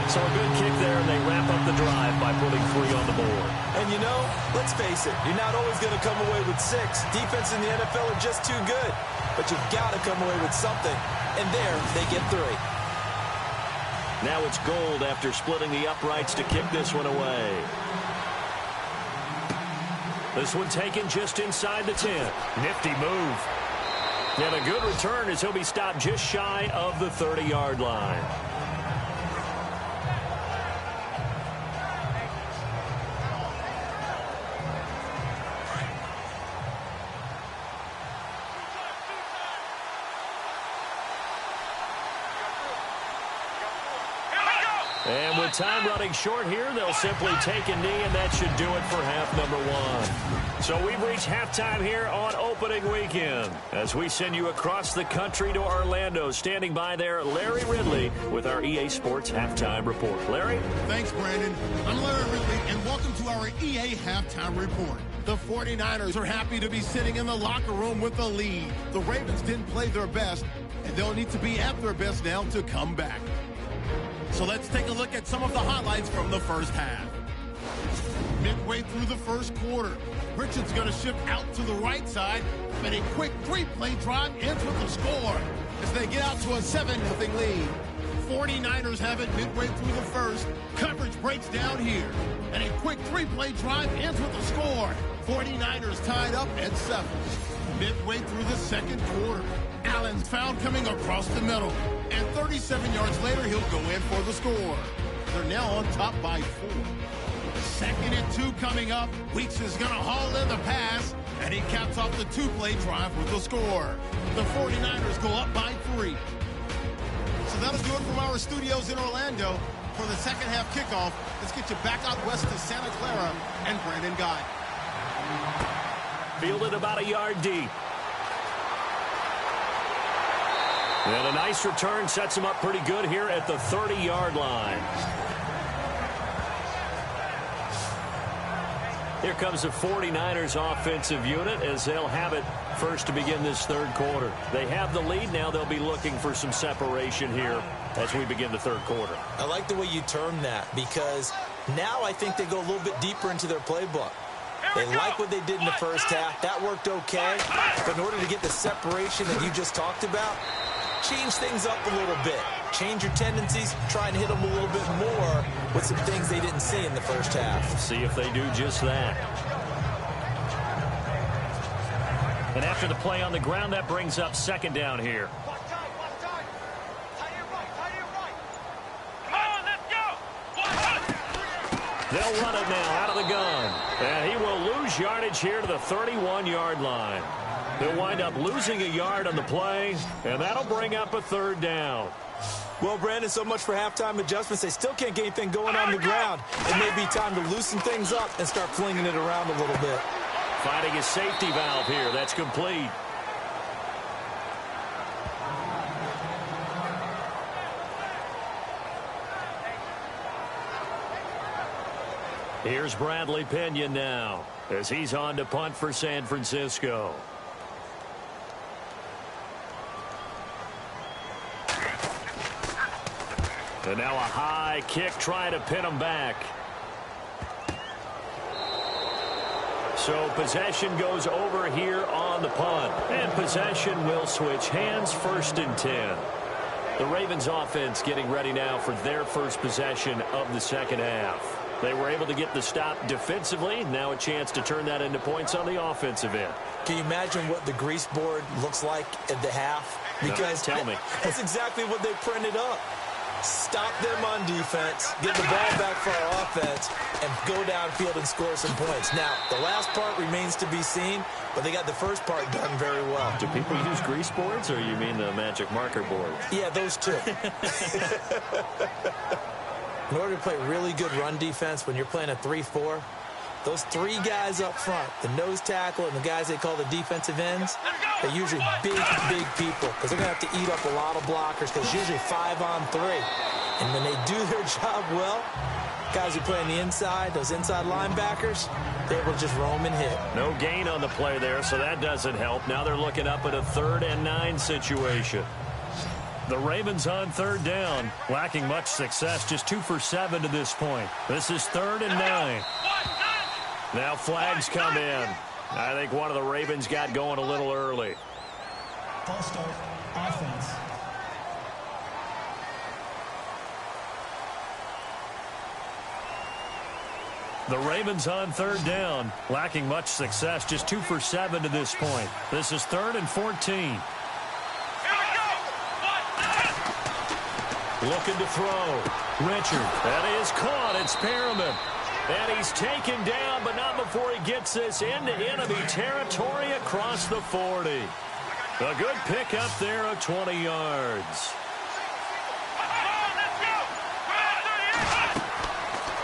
So a good kick there, and they wrap up the drive by putting 3 on the board. And you know, let's face it, you're not always going to come away with 6. Defense in the NFL are just too good. But you've got to come away with something. And there, they get 3. Now it's Gold after splitting the uprights to kick this one away. This one taken just inside the 10. Nifty move. And a good return as he'll be stopped just shy of the 30-yard line. And with time running short here, they'll simply take a knee, and that should do it for half number 1. So we've reached halftime here on opening weekend as we send you across the country to Orlando. Standing by there, Larry Ridley with our EA Sports Halftime Report. Larry? Thanks, Brandon. I'm Larry Ridley, and welcome to our EA Halftime Report. The 49ers are happy to be sitting in the locker room with the lead. The Ravens didn't play their best, and they'll need to be at their best now to come back. So let's take a look at some of the highlights from the first half. Midway through the first quarter, Richard's going to shift out to the right side, and a quick 3-play drive ends with a score as they get out to a 7-0 lead. 49ers have it midway through the first. Coverage breaks down here. And a quick three-play drive ends with a score. 49ers tied up at 7. Midway through the second quarter, Allen's found coming across the middle. And 37 yards later, he'll go in for the score. They're now on top by 4. 2nd and 2 coming up. Weeks is going to haul in the pass. And he caps off the two-play drive with a score. The 49ers go up by 3. So that'll do it from our studios in Orlando. For the second half kickoff, let's get you back out west to Santa Clara and Brandon Guy. Fielded about a yard deep. And a nice return sets him up pretty good here at the 30-yard line. Here comes the 49ers offensive unit as they'll have it first to begin this third quarter. They have the lead. Now they'll be looking for some separation here as we begin the third quarter. I like the way you term that because now I think they go a little bit deeper into their playbook. They like what they did in the first half. That worked okay. But in order to get the separation that you just talked about, change things up a little bit. Change your tendencies, try and hit them a little bit more with some things they didn't see in the first half. See if they do just that. And after the play on the ground, that brings up second down here. They'll run it now out of the gun. And he will lose yardage here to the 31-yard line. They'll wind up losing a yard on the play, and that'll bring up a third down. Well, Brandon, so much for halftime adjustments. They still can't get anything going on the ground. It may be time to loosen things up and start flinging it around a little bit. Finding a safety valve here. That's complete. Here's Bradley Pinion now as he's on to punt for San Francisco. And now a high kick trying to pin him back. So possession goes over here on the punt. And possession will switch hands, 1st and 10. The Ravens offense getting ready now for their first possession of the second half. They were able to get the stop defensively. Now a chance to turn that into points on the offensive end. Can you imagine what the grease board looks like at the half? Because tell me. That's exactly what they printed up. Stop them on defense, get the ball back for our offense, and go downfield and score some points. Now, the last part remains to be seen, but they got the first part done very well. Do people use grease boards, or you mean the magic marker boards? Yeah, those two. In order to play really good run defense when you're playing a 3-4, those 3 guys up front, the nose tackle and the guys they call the defensive ends, they're usually big people because they're going to have to eat up a lot of blockers because it's usually 5-on-3. And when they do their job well, guys who play on the inside, those inside linebackers, they're able to just roam and hit. No gain on the play there, so that doesn't help. Now they're looking up at a 3rd and 9 situation. The Ravens on 3rd down, lacking much success, just 2 for 7 to this point. This is 3rd and 9. Now flags come in. I think one of the Ravens got going a little early. False start, offense. The Ravens on 3rd down, lacking much success, just 2 for 7 to this point. This is 3rd and 14. Looking to throw. Richard. That is caught. It's Perriman. And he's taken down, but not before he gets this into enemy territory across the 40. A good pickup there of 20 yards.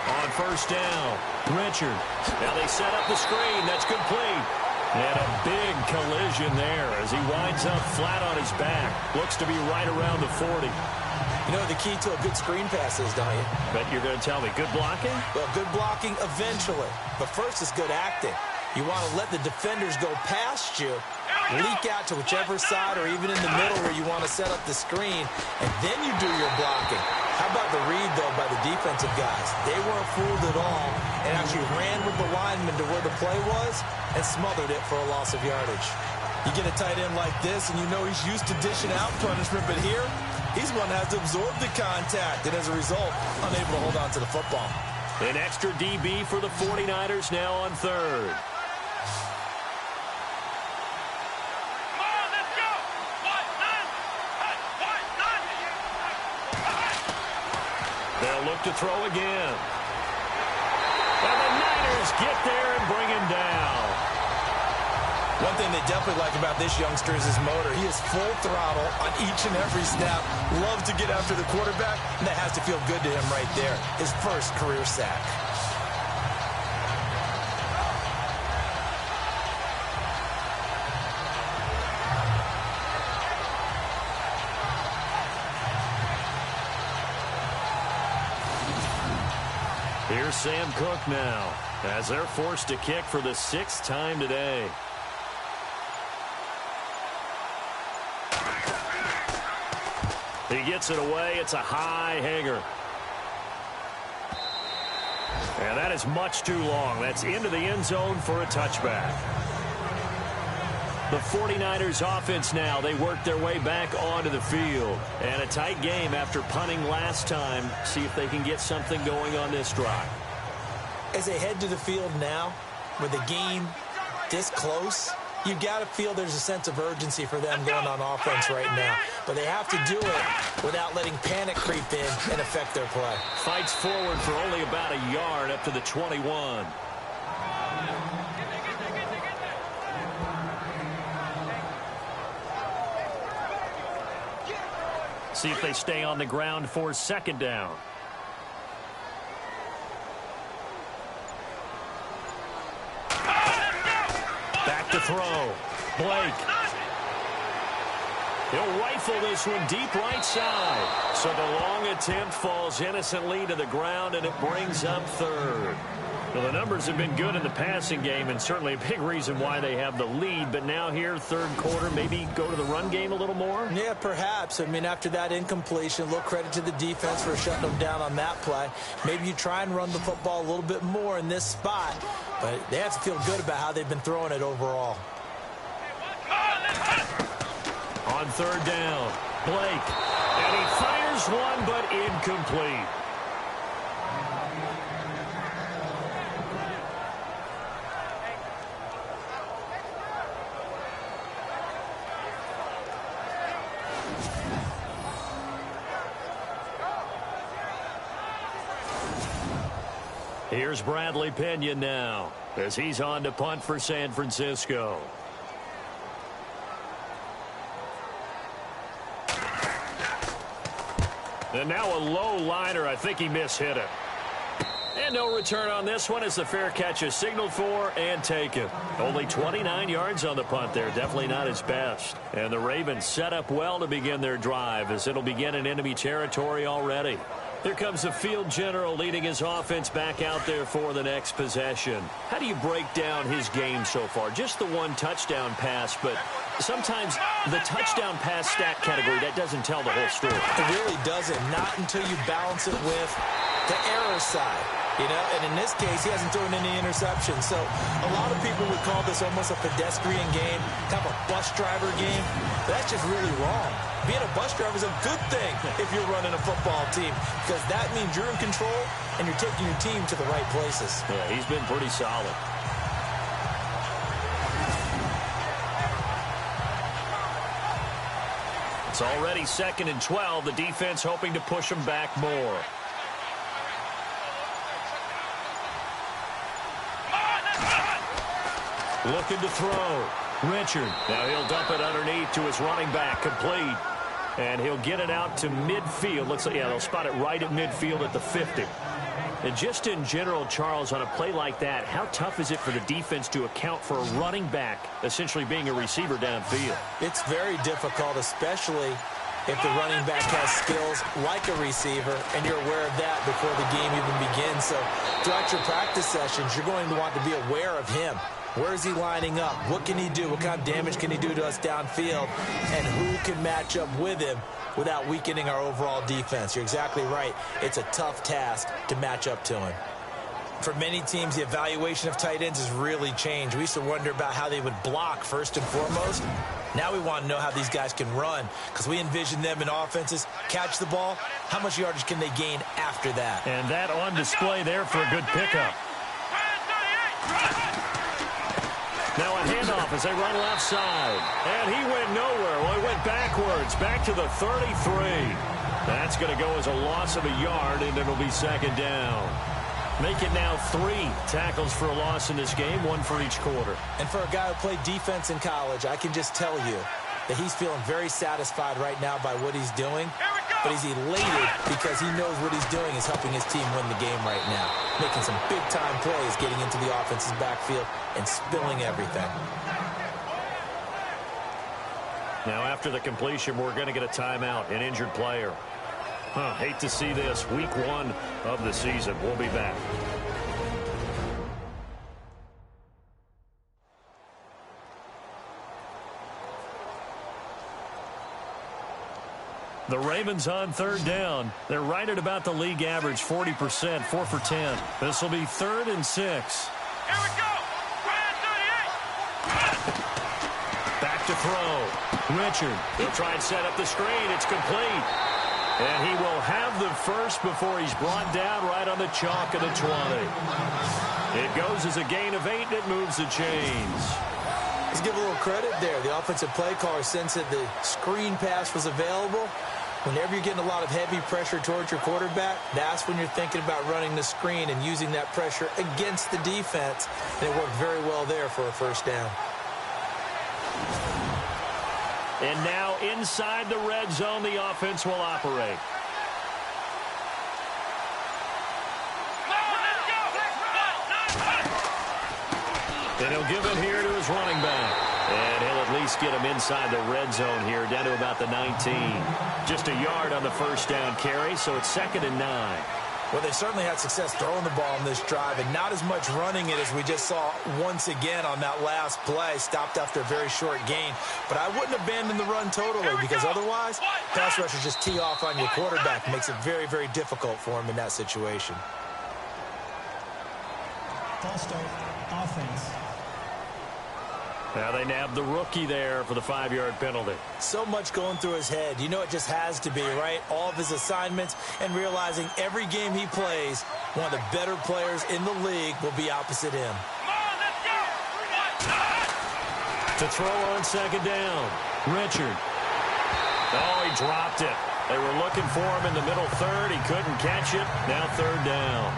On 1st down, Richard. Now they set up the screen. That's complete. And a big collision there as he winds up flat on his back. Looks to be right around the 40. You know what the key to a good screen pass is, don't you? Bet you're going to tell me. Good blocking? Well, good blocking eventually. But first is good acting. You want to let the defenders go past you, leak out to whichever side or even in the middle where you want to set up the screen, and then you do your blocking. How about the read, though, by the defensive guys? They weren't fooled at all and actually ran with the lineman to where the play was and smothered it for a loss of yardage. You get a tight end like this, and you know he's used to dishing out punishment, but here, he's one that has to absorb the contact, and as a result, unable to hold on to the football. An extra DB for the 49ers now on third. They'll look to throw again. And the Niners get there and bring him down. One thing they definitely like about this youngster is his motor. He is full throttle on each and every snap. Loves to get after the quarterback, and that has to feel good to him right there. His first career sack. Here's Sam Cook now, as they're forced to kick for the 6th time today. He gets it away. It's a high hanger. And that is much too long. That's into the end zone for a touchback. The 49ers offense now, they work their way back onto the field. And a tight game after punting last time. See if they can get something going on this drive. As they head to the field now, with the game this close, you got to feel there's a sense of urgency for them going on offense right now. But they have to do it without letting panic creep in and affect their play. Fights forward for only about a yard up to the 21. See if they stay on the ground for 2nd down. Back to throw. Blake. He'll rifle this one deep right side. So the long attempt falls innocently to the ground, and it brings up 3rd. Well, the numbers have been good in the passing game, and certainly a big reason why they have the lead. But now here, 3rd quarter, maybe go to the run game a little more? Yeah, perhaps. I mean, after that incompletion, a little credit to the defense for shutting them down on that play. Maybe you try and run the football a little bit more in this spot. But they have to feel good about how they've been throwing it overall. On 3rd down, Blake. And he fires one, but incomplete. Here's Bradley Pinion now, as he's on to punt for San Francisco. And now a low liner. I think he mishit it. And no return on this one as the fair catch is signaled for and taken. Only 29 yards on the punt there. Definitely not his best. And the Ravens set up well to begin their drive, as it'll begin in enemy territory already. Here comes the field general leading his offense back out there for the next possession. How do you break down his game so far? Just the one touchdown pass, but sometimes the touchdown pass stat category, that doesn't tell the whole story. It really doesn't. Not until you balance it with the error side. You know, and in this case, he hasn't thrown any interceptions. So a lot of people would call this almost a pedestrian game, kind of a bus driver game. But that's just really wrong. Being a bus driver is a good thing if you're running a football team, because that means you're in control and you're taking your team to the right places. Yeah, he's been pretty solid. It's already 2nd and 12. The defense hoping to push him back more. Looking to throw. Richard. Now he'll dump it underneath to his running back. Complete. And he'll get it out to midfield. Looks like, yeah, they'll spot it right at midfield at the 50. And just in general, Charles, on a play like that, how tough is it for the defense to account for a running back essentially being a receiver downfield? It's very difficult, especially if the running back has skills like a receiver, and you're aware of that before the game even begins. So throughout your practice sessions, you're going to want to be aware of him. Where is he lining up? What can he do? What kind of damage can he do to us downfield? And who can match up with him without weakening our overall defense? You're exactly right. It's a tough task to match up to him. For many teams, the evaluation of tight ends has really changed. We used to wonder about how they would block first and foremost. Now we want to know how these guys can run because we envision them in offenses, catch the ball, how much yardage can they gain after that? And that on display there for a good pickup. Now a handoff as they run left side. And he went nowhere. Well, he went backwards, back to the 33. That's going to go as a loss of a yard, and it'll be second down. Make it now 3 tackles for a loss in this game, 1 for each quarter. And for a guy who played defense in college, I can just tell you that he's feeling very satisfied right now by what he's doing. But he's elated because he knows what he's doing is helping his team win the game right now. Making some big-time plays, getting into the offense's backfield and spilling everything. Now after the completion, we're going to get a timeout, an injured player. Hate to see this. Week 1 of the season. We'll be back. The Ravens on third down. They're right at about the league average, 40%, 4 for 10. This will be 3rd and 6. Here we go. Back to throw. Richard. He'll try and set up the screen. It's complete. And he will have the first before he's brought down right on the chalk of the 20. It goes as a gain of 8, and it moves the chains. Let's give a little credit there. The offensive play caller sensed that the screen pass was available. Whenever you're getting a lot of heavy pressure towards your quarterback, that's when you're thinking about running the screen and using that pressure against the defense. And it worked very well there for a first down. And now inside the red zone, the offense will operate. And he'll give it here to his running back. And he'll at least get him inside the red zone here, down to about the 19. Just a yard on the first down carry, so it's 2nd and 9. Well, they certainly had success throwing the ball in this drive and not as much running it as we just saw once again on that last play. Stopped after a very short gain. But I wouldn't abandon the run totally because otherwise, pass rushers just tee off on your quarterback. Makes it very, very difficult for him in that situation. False start, offense. Now they nabbed the rookie there for the 5-yard penalty. So much going through his head. You know it just has to be, right? All of his assignments and realizing every game he plays, one of the better players in the league will be opposite him. To throw on 2nd down, Richard. Oh, he dropped it. They were looking for him in the middle 3rd. He couldn't catch it. Now 3rd down.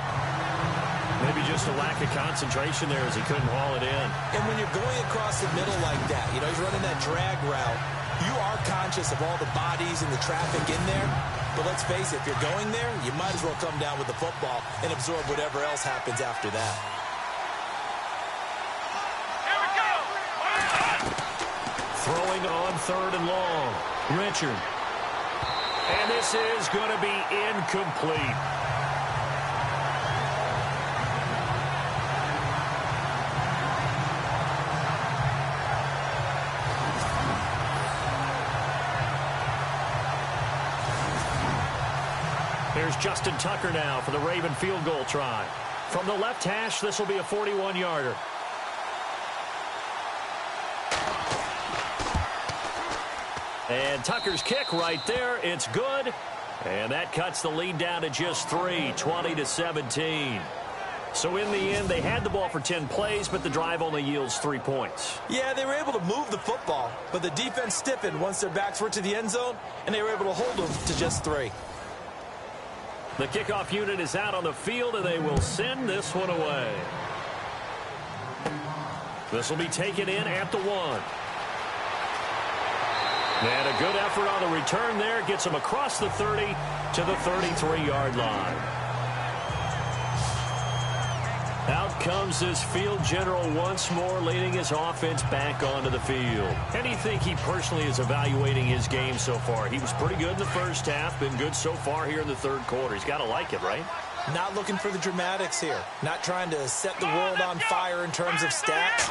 Maybe just a lack of concentration there as he couldn't haul it in. And when you're going across the middle like that, you know, he's running that drag route, you are conscious of all the bodies and the traffic in there. But let's face it, if you're going there, you might as well come down with the football and absorb whatever else happens after that. Here we go. Throwing on 3rd and long. Richard. And this is going to be incomplete. Here's Justin Tucker now for the Raven field goal try. From the left hash, this will be a 41-yarder. And Tucker's kick right there. It's good. And that cuts the lead down to just 3, 20-17. So in the end, they had the ball for 10 plays, but the drive only yields 3 points. Yeah, they were able to move the football, but the defense stiffened once their backs were to the end zone, and they were able to hold them to just 3. The kickoff unit is out on the field, and they will send this one away. This will be taken in at the 1. And a good effort on the return there. Gets them across the 30 to the 33-yard line. Out comes this field general once more, leading his offense back onto the field. How do you think he personally is evaluating his game so far? He was pretty good in the first half, been good so far here in the 3rd quarter. He's got to like it, right? Not looking for the dramatics here. Not trying to set the world on fire in terms of stats.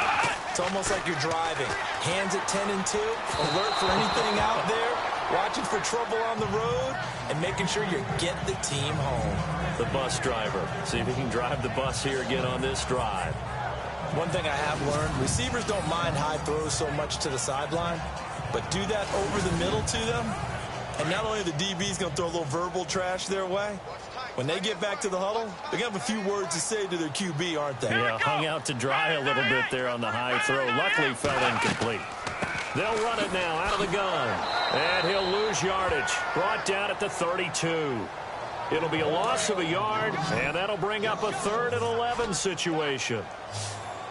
It's almost like you're driving. Hands at 10 and 2, alert for anything out there, watching for trouble on the road, and making sure you get the team home. The bus driver. See if he can drive the bus here again on this drive. One thing I have learned, receivers don't mind high throws so much to the sideline, but do that over the middle to them, and not only the DB's going to throw a little verbal trash their way, when they get back to the huddle, they're going to have a few words to say to their QB, aren't they? Yeah, hung out to dry a little bit there on the high throw. Luckily, fell incomplete. They'll run it now out of the gun, and he'll lose yardage. Brought down at the 32. It'll be a loss of a yard, and that'll bring up a 3rd and 11 situation.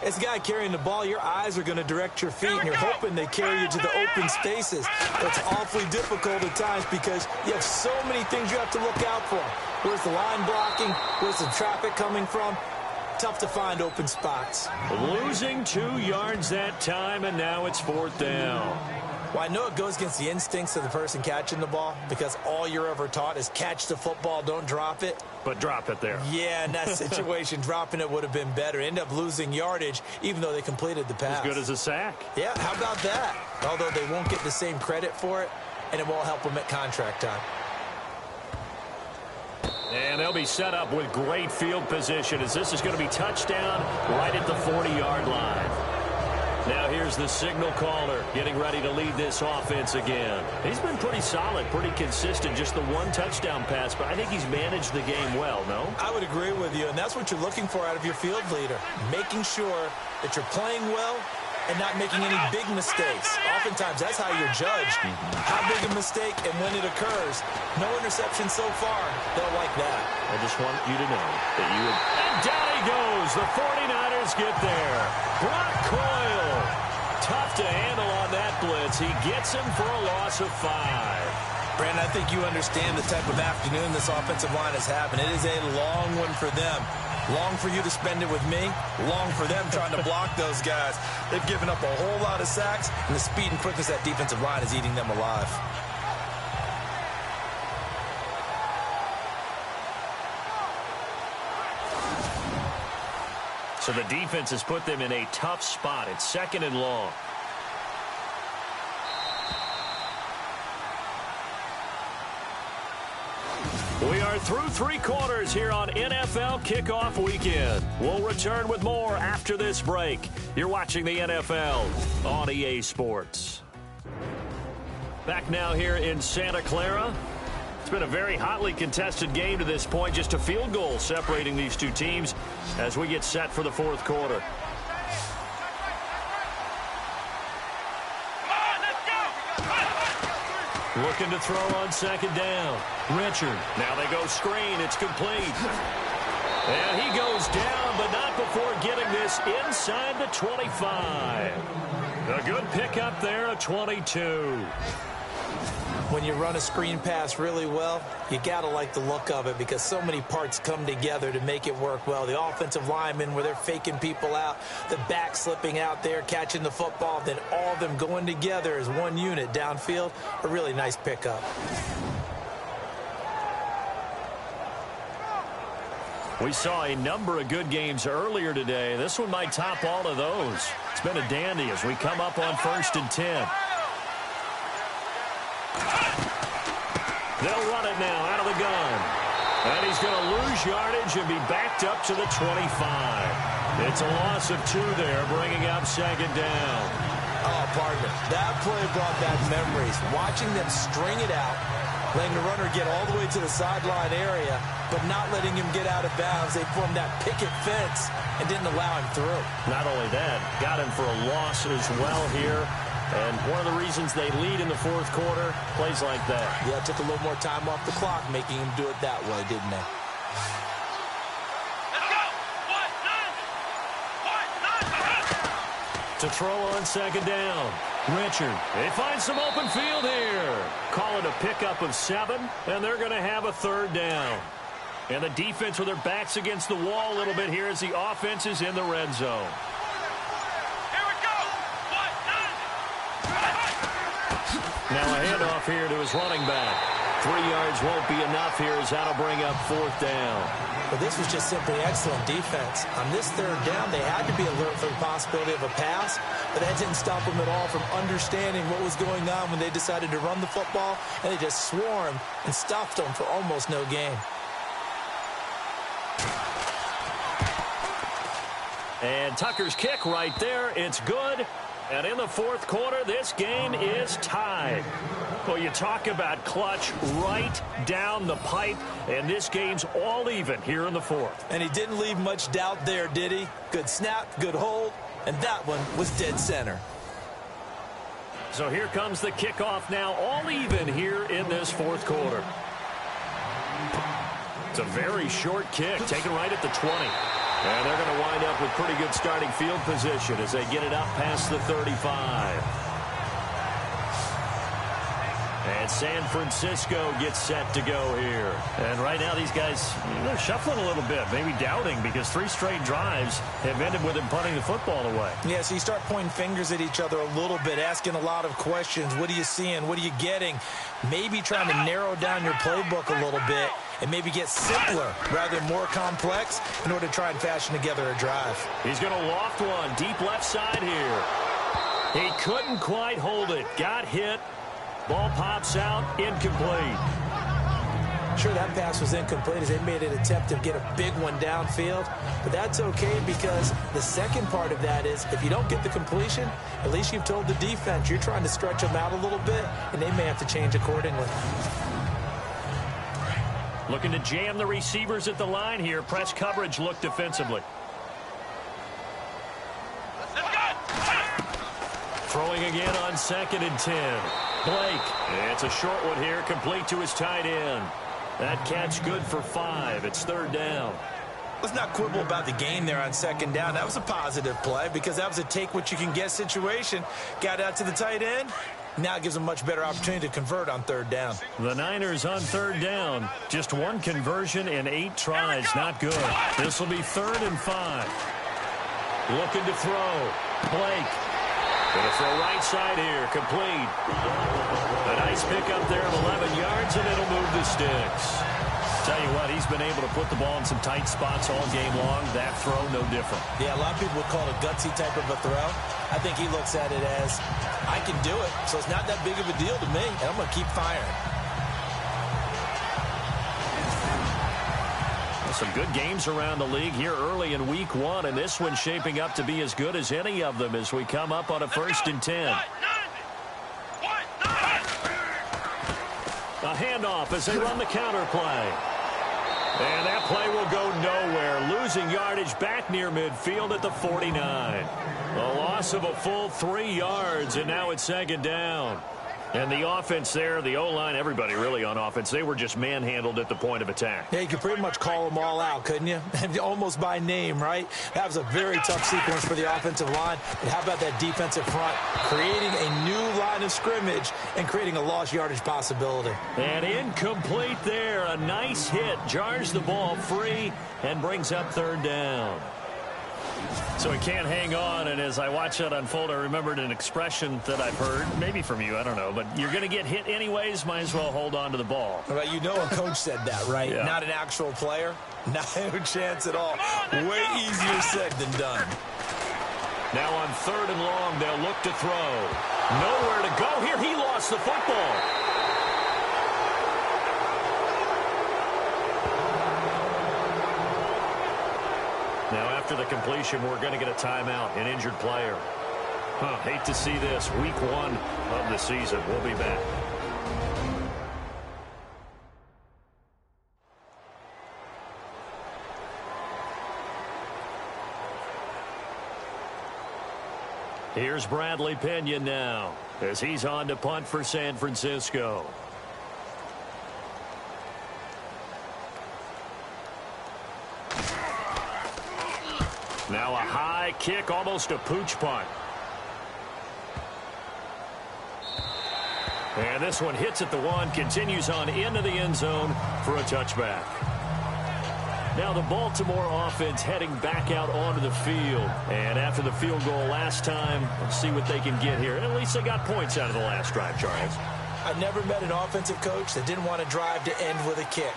As a guy carrying the ball, your eyes are going to direct your feet, and you're hoping they carry you to the open spaces. It's awfully difficult at times because you have so many things you have to look out for. Where's the line blocking? Where's the traffic coming from? Tough to find open spots. Losing 2 yards that time, and now it's 4th down. Well, I know it goes against the instincts of the person catching the ball because all you're ever taught is catch the football, don't drop it. But drop it there. Yeah, in that situation, dropping it would have been better. End up losing yardage, even though they completed the pass. As good as a sack. Yeah, how about that? Although they won't get the same credit for it, and it won't help them at contract time. And they'll be set up with great field position as this is going to be touchdown right at the 40-yard line. Now here's the signal caller getting ready to lead this offense again. He's been pretty solid, pretty consistent, just the 1 touchdown pass, but I think he's managed the game well, no? I would agree with you, and that's what you're looking for out of your field leader, making sure that you're playing well and not making any big mistakes. Oftentimes, that's how you're judged. How big a mistake and when it occurs. No interception so far. They'll like that. I just want you to know that you would... And down he goes. The 49ers get there. Brock Coyle. Tough to handle on that blitz. He gets him for a loss of 5. Brandon, I think you understand the type of afternoon this offensive line is having. It is a long one for them. Long for you to spend it with me. Long for them trying to block those guys. They've given up a whole lot of sacks, and the speed and quickness of that defensive line is eating them alive. So the defense has put them in a tough spot. It's 2nd and long. We are through 3 quarters here on NFL Kickoff Weekend. We'll return with more after this break. You're watching the NFL on EA Sports. Back now here in Santa Clara. It's been a very hotly contested game to this point. Just a field goal separating these 2 teams as we get set for the 4th quarter. Looking to throw on 2nd down. Richard. Now they go screen. It's complete. And he goes down, but not before getting this inside the 25. A good pickup there at 22. When you run a screen pass really well, you got to like the look of it because so many parts come together to make it work well. The offensive linemen where they're faking people out, the back slipping out there, catching the football, then all of them going together as one unit downfield. A really nice pickup. We saw a number of good games earlier today. This one might top all of those. It's been a dandy as we come up on 1st and 10. They'll run it now out of the gun. And he's going to lose yardage and be backed up to the 25. It's a loss of 2 there, bringing up 2nd down. Oh, partner, that play brought back memories. Watching them string it out, letting the runner get all the way to the sideline area, but not letting him get out of bounds. They formed that picket fence and didn't allow him through. Not only that, got him for a loss as well here. And one of the reasons they lead in the 4th quarter, plays like that. Yeah, took a little more time off the clock, making him do it that way, didn't they? Let's go! To throw on 2nd down. Richard. They find some open field here. Call it a pickup of 7, and they're going to have a 3rd down. And the defense with their backs against the wall a little bit here as the offense is in the red zone. Now a handoff here to his running back. 3 yards won't be enough here as that'll bring up 4th down. But this was just simply excellent defense. On this 3rd down, they had to be alert for the possibility of a pass, but that didn't stop them at all from understanding what was going on when they decided to run the football, and they just swarmed and stuffed them for almost no gain. And Tucker's kick right there. It's good. And in the 4th quarter, this game is tied. Well, you talk about clutch right down the pipe, and this game's all even here in the 4th. And he didn't leave much doubt there, did he? Good snap, good hold, and that one was dead center. So here comes the kickoff now, all even here in this 4th quarter. It's a very short kick, taken right at the 20. And they're going to wind up with pretty good starting field position as they get it up past the 35. And San Francisco gets set to go here. And right now these guys, they're shuffling a little bit, maybe doubting, because 3 straight drives have ended with them punting the football away. Yeah, so you start pointing fingers at each other a little bit, asking a lot of questions. What are you seeing? What are you getting? Maybe trying to narrow down your playbook a little bit and maybe get simpler rather than more complex in order to try and fashion together a drive. He's going to loft one deep left side here. He couldn't quite hold it. Got hit. Ball pops out, incomplete. Sure, that pass was incomplete as they made an attempt to get a big one downfield, but that's okay because the second part of that is if you don't get the completion, at least you've told the defense you're trying to stretch them out a little bit, and they may have to change accordingly. Looking to jam the receivers at the line here. Press coverage look defensively. Throwing again on 2nd and 10. Blake. It's a short one here, complete to his tight end. That catch good for 5. It's 3rd down. Let's not quibble about the gain there on 2nd down. That was a positive play because that was a take-what-you-can-get situation. Got out to the tight end. Now it gives them a much better opportunity to convert on 3rd down. The Niners on 3rd down. Just 1 conversion in 8 tries. Not good. This will be 3rd and 5. Looking to throw. Blake. Going to throw right side here. Complete. A nice pickup there of 11 yards, and it'll move the sticks. Tell you what, he's been able to put the ball in some tight spots all game long. That throw, no different. Yeah, a lot of people would call it a gutsy type of a throw. I think he looks at it as, I can do it, so it's not that big of a deal to me, and I'm going to keep firing. Some good games around the league here early in week 1, and this one's shaping up to be as good as any of them as we come up on a 1st and 10. A handoff as they run the counter play. And that play will go nowhere. Losing yardage back near midfield at the 49. A loss of a full 3 yards, and now it's 2nd down. And the offense there, the O-line, everybody really on offense, they were just manhandled at the point of attack. Yeah, you could pretty much call them all out, couldn't you? Almost by name, right? That was a very tough sequence for the offensive line. But how about that defensive front? Creating a new line of scrimmage and creating a lost yardage possibility. And incomplete there. A nice hit. Jars the ball free and brings up 3rd down. So he can't hang on, and as I watch that unfold, I remembered an expression that I've heard, maybe from you, I don't know, but you're going to get hit anyways, might as well hold on to the ball. Well, you know a coach said that, right? Yeah. Not an actual player. No chance at all. Way easier said than done. Now on 3rd and long, they'll look to throw. Nowhere to go here. He lost the football. Now, after the completion, we're going to get a timeout, an injured player. Hate to see this. Week 1 of the season. We'll be back. Here's Bradley Pinion now as he's on to punt for San Francisco. Now a high kick, almost a pooch punt. And this one hits at the 1, continues on into the end zone for a touchback. Now the Baltimore offense heading back out onto the field. And after the field goal last time, let's see what they can get here. At least they got points out of the last drive, Charles. I never met an offensive coach that didn't want to drive to end with a kick.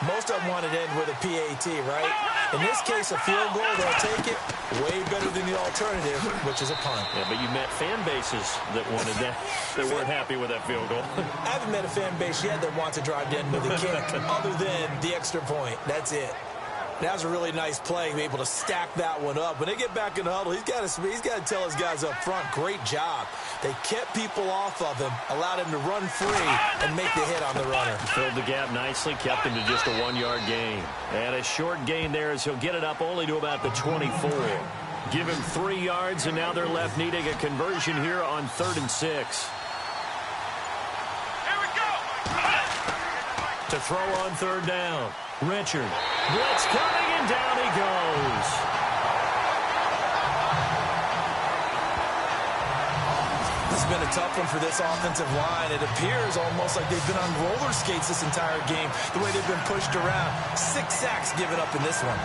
Most of them wanted to end with a PAT, right? In this case, a field goal, they'll take it way better than the alternative, which is a punt. Yeah, but you met fan bases that wanted that, that weren't happy with that field goal. I haven't met a fan base yet that wants to drive to end with a kick, other than the extra point. That's it. That was a really nice play, be able to stack that one up. When they get back in the huddle, he's got to tell his guys up front, great job. They kept people off of him, allowed him to run free and make the hit on the runner. Filled the gap nicely, kept him to just a 1-yard gain. And a short gain there as he'll get it up only to about the 24. Give him 3 yards, and now they're left needing a conversion here on 3rd and 6. Here we go. To throw on 3rd down. Richard. Blitz coming, and down he goes. This has been a tough one for this offensive line. It appears almost like they've been on roller skates this entire game, the way they've been pushed around. 6 sacks given up in this one.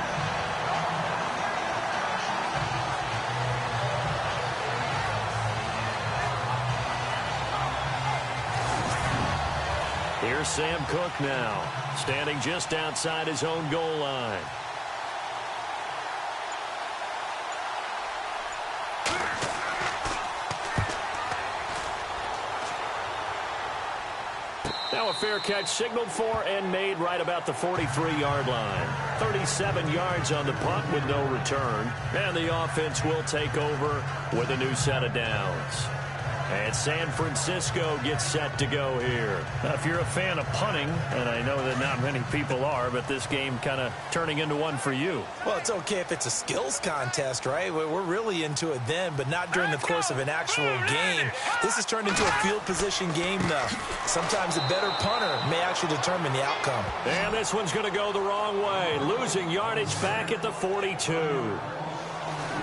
Here's Sam Cook now, standing just outside his own goal line. Now a fair catch signaled for and made right about the 43-yard line. 37 yards on the punt with no return. And the offense will take over with a new set of downs. And San Francisco gets set to go here. Now, if you're a fan of punting, and I know that not many people are, but this game kind of turning into one for you. Well, it's okay if it's a skills contest, right? We're really into it then, but not during the course of an actual game. This has turned into a field position game, though. Sometimes a better punter may actually determine the outcome. And this one's going to go the wrong way, losing yardage back at the 42.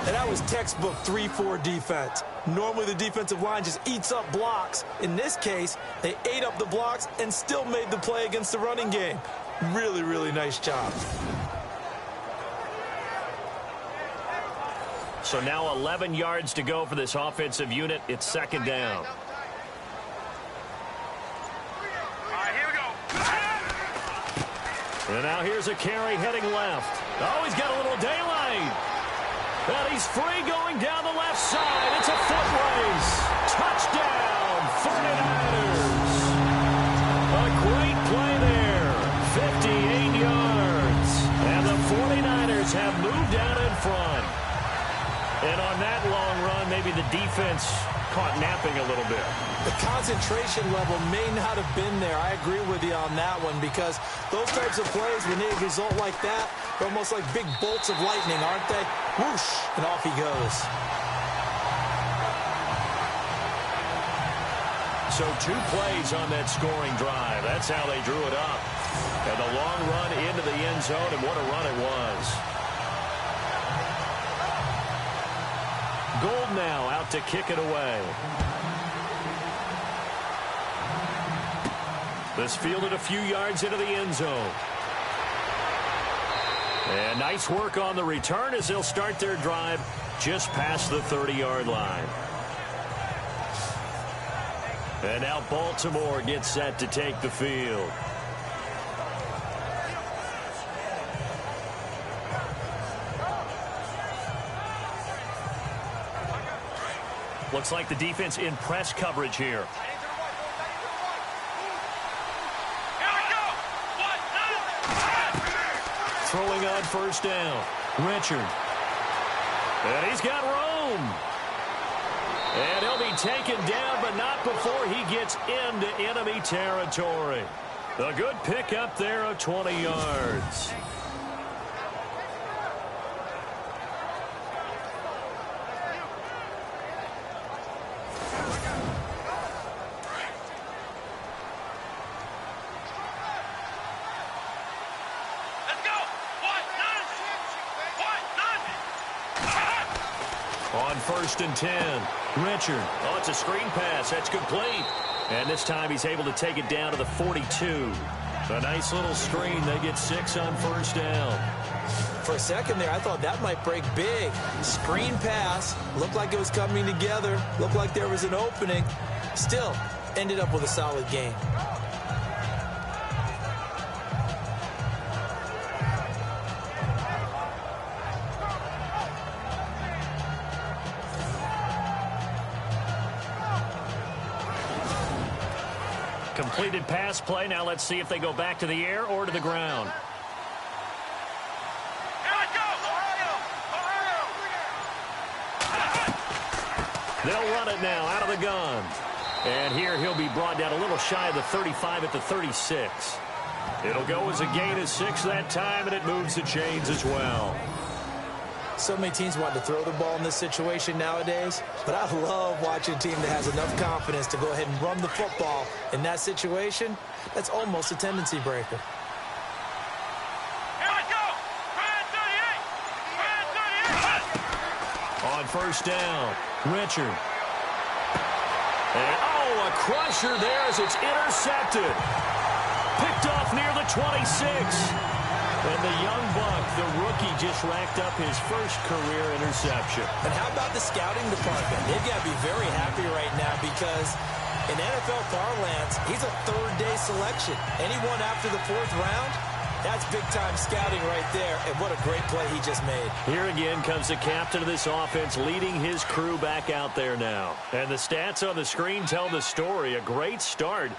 And that was textbook 3-4 defense. Normally the defensive line just eats up blocks. In this case, they ate up the blocks and still made the play against the running game. Really, really nice job. So now 11 yards to go for this offensive unit. It's 2nd down. All right, here we go. And now here's a carry heading left. Oh, he's got a little daylight. And he's free going down the left side. It's a foot race. Touchdown, 49ers. A great play there. 58 yards. And the 49ers have moved out in front. And on that long run, maybe the defense caught napping a little bit. The concentration level may not have been there. I agree with you on that one, because those types of plays, when they result like that, they're almost like big bolts of lightning, aren't they? Whoosh, and off he goes. So 2 plays on that scoring drive. That's how they drew it up. And the long run into the end zone, and what a run it was. Gold now out to kick it away. This fielded a few yards into the end zone. And nice work on the return as they'll start their drive just past the 30-yard line. And now Baltimore gets set to take the field. Looks like the defense in press coverage here. Throwing on 1st down. Richard. And he's got room. And he'll be taken down, but not before he gets into enemy territory. A good pickup there of 20 yards. On 1st and 10, Richard. Oh, it's a screen pass. That's complete. And this time he's able to take it down to the 42. A nice little screen. They get 6 on 1st down. For a second there, I thought that might break big. Screen pass. Looked like it was coming together. Looked like there was an opening. Still, ended up with a solid game. Completed pass play. Now let's see if they go back to the air or to the ground. They'll run it now out of the gun. And here he'll be brought down a little shy of the 35 at the 36. It'll go as a gain of 6 that time, and it moves the chains as well. So many teams want to throw the ball in this situation nowadays, but I love watching a team that has enough confidence to go ahead and run the football in that situation. That's almost a tendency breaker. Here we go! Brand 38! On first down, Richard. And, oh, a crusher there as it's intercepted. Picked off near the 26. And the young buck, the rookie, just racked up his first career interception. And how about the scouting department? They've got to be very happy right now because in NFL parlance, he's a third-day selection. Anyone after the 4th round, that's big-time scouting right there. And what a great play he just made. Here again comes the captain of this offense leading his crew back out there now. And the stats on the screen tell the story. A great start.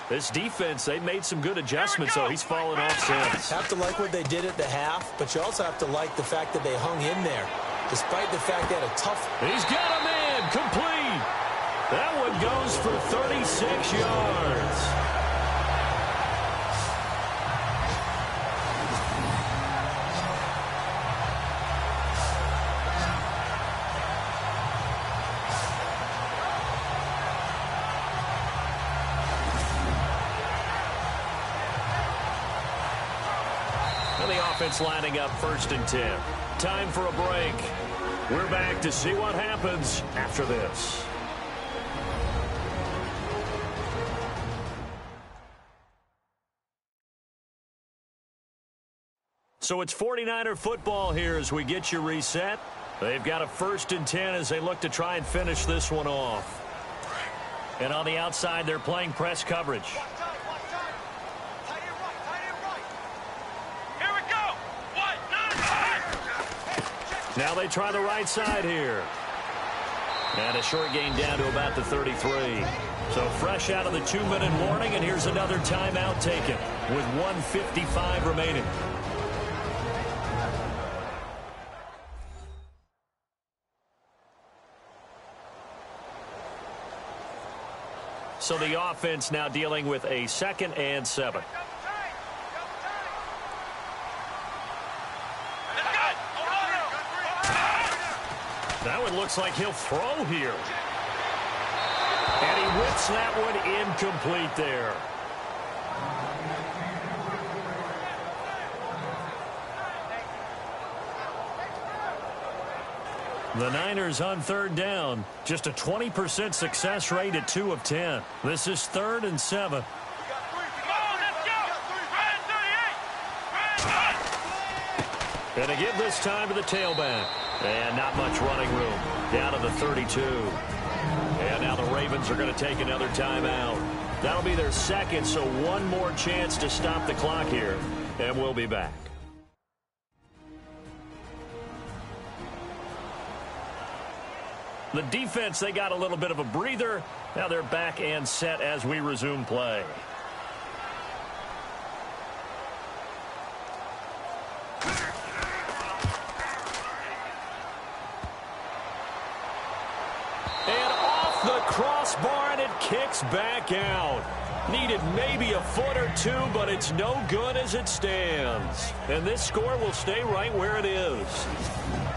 This defense, they made some good adjustments, so he's fallen off since. Have to like what they did at the half, but you also have to like the fact that they hung in there, despite the fact they had a tough... He's got a man, complete. That one goes for 36 yards. Offense lining up 1st and 10. Time for a break. We're back to see what happens after this. So it's 49er football here as we get you reset. They've got a 1st and 10 as they look to try and finish this one off. And on the outside, they're playing press coverage. Now they try the right side here. And a short gain down to about the 33. So fresh out of the 2-minute warning, and here's another timeout taken with 1:55 remaining. So the offense now dealing with a 2nd and 7. That one looks like he'll throw here. And he whips that one incomplete there. The Niners on 3rd down. Just a 20% success rate at 2 of 10. This is 3rd and 7. And they give this time to the tailback. And not much running room. Down to the 32. And now the Ravens are going to take another timeout. That'll be their 2nd, so one more chance to stop the clock here. And we'll be back. The defense, they got a little bit of a breather. Now they're back and set as we resume play. Crossbar, and it kicks back out. Needed maybe a foot or two, but it's no good as it stands. And this score will stay right where it is.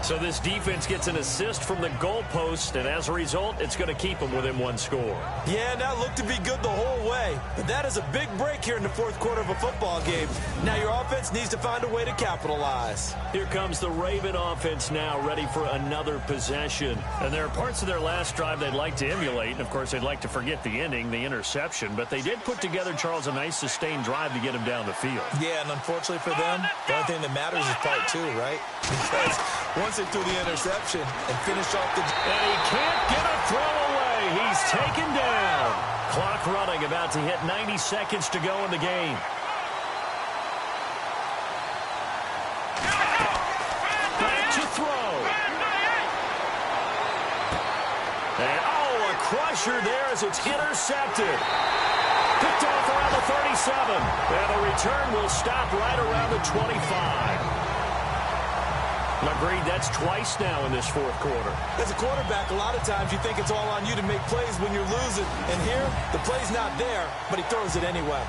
So this defense gets an assist from the goalpost, and as a result, it's going to keep them within one score. Yeah, and that looked to be good the whole way. But that is a big break here in the 4th quarter of a football game. Now your offense needs to find a way to capitalize. Here comes the Raven offense now, ready for another possession. And there are parts of their last drive they'd like to emulate. And, of course, they'd like to forget the ending, the interception. But they did put together, Charles, a nice sustained drive to get him down the field. Yeah, and unfortunately for them, the only thing that matters is part 2, right? Because once they threw the interception and finished off the... And he can't get a throw away. He's taken down. Clock running, about to hit 90 seconds to go in the game. Back to throw. And, oh, a crusher there as it's intercepted. Picked off around the 37. And the return will stop right around the 25. Agreed, that's twice now in this fourth quarter. As a quarterback, a lot of times you think it's all on you to make plays when you're losing. And here, the play's not there, but he throws it anyway.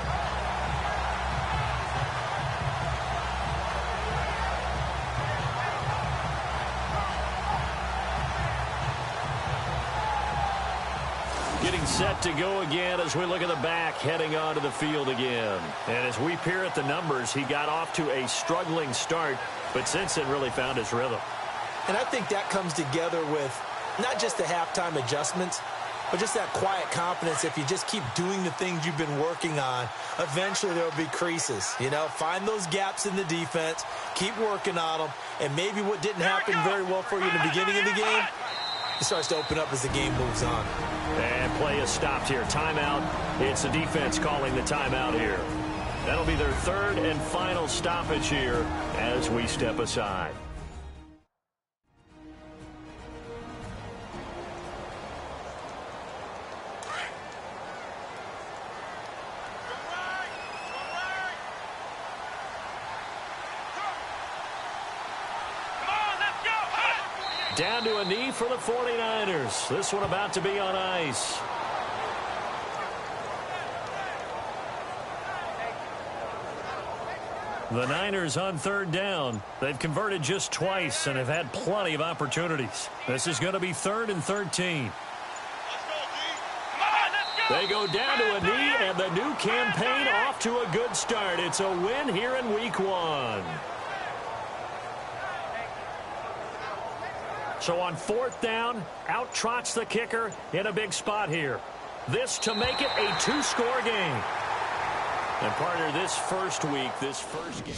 Getting set to go again as we look at the back, heading onto the field again. And as we peer at the numbers, he got off to a struggling start, but since then really found his rhythm. And I think that comes together with not just the halftime adjustments, but just that quiet confidence. If you just keep doing the things you've been working on, eventually there will be creases. You know, find those gaps in the defense, keep working on them, and maybe what didn't happen very well for you in the beginning of the game, it starts to open up as the game moves on. And play is stopped here. Timeout. It's the defense calling the timeout here. That'll be their third and final stoppage here as we step aside. Down to a knee for the 49ers. This one about to be on ice. The Niners on third down. They've converted just twice and have had plenty of opportunities. This is going to be 3rd and 13. They go down to a knee, and the new campaign off to a good start. It's a win here in Week 1. So on 4th down, out trots the kicker in a big spot here. This to make it a 2-score game. And partner, this first week, this first game.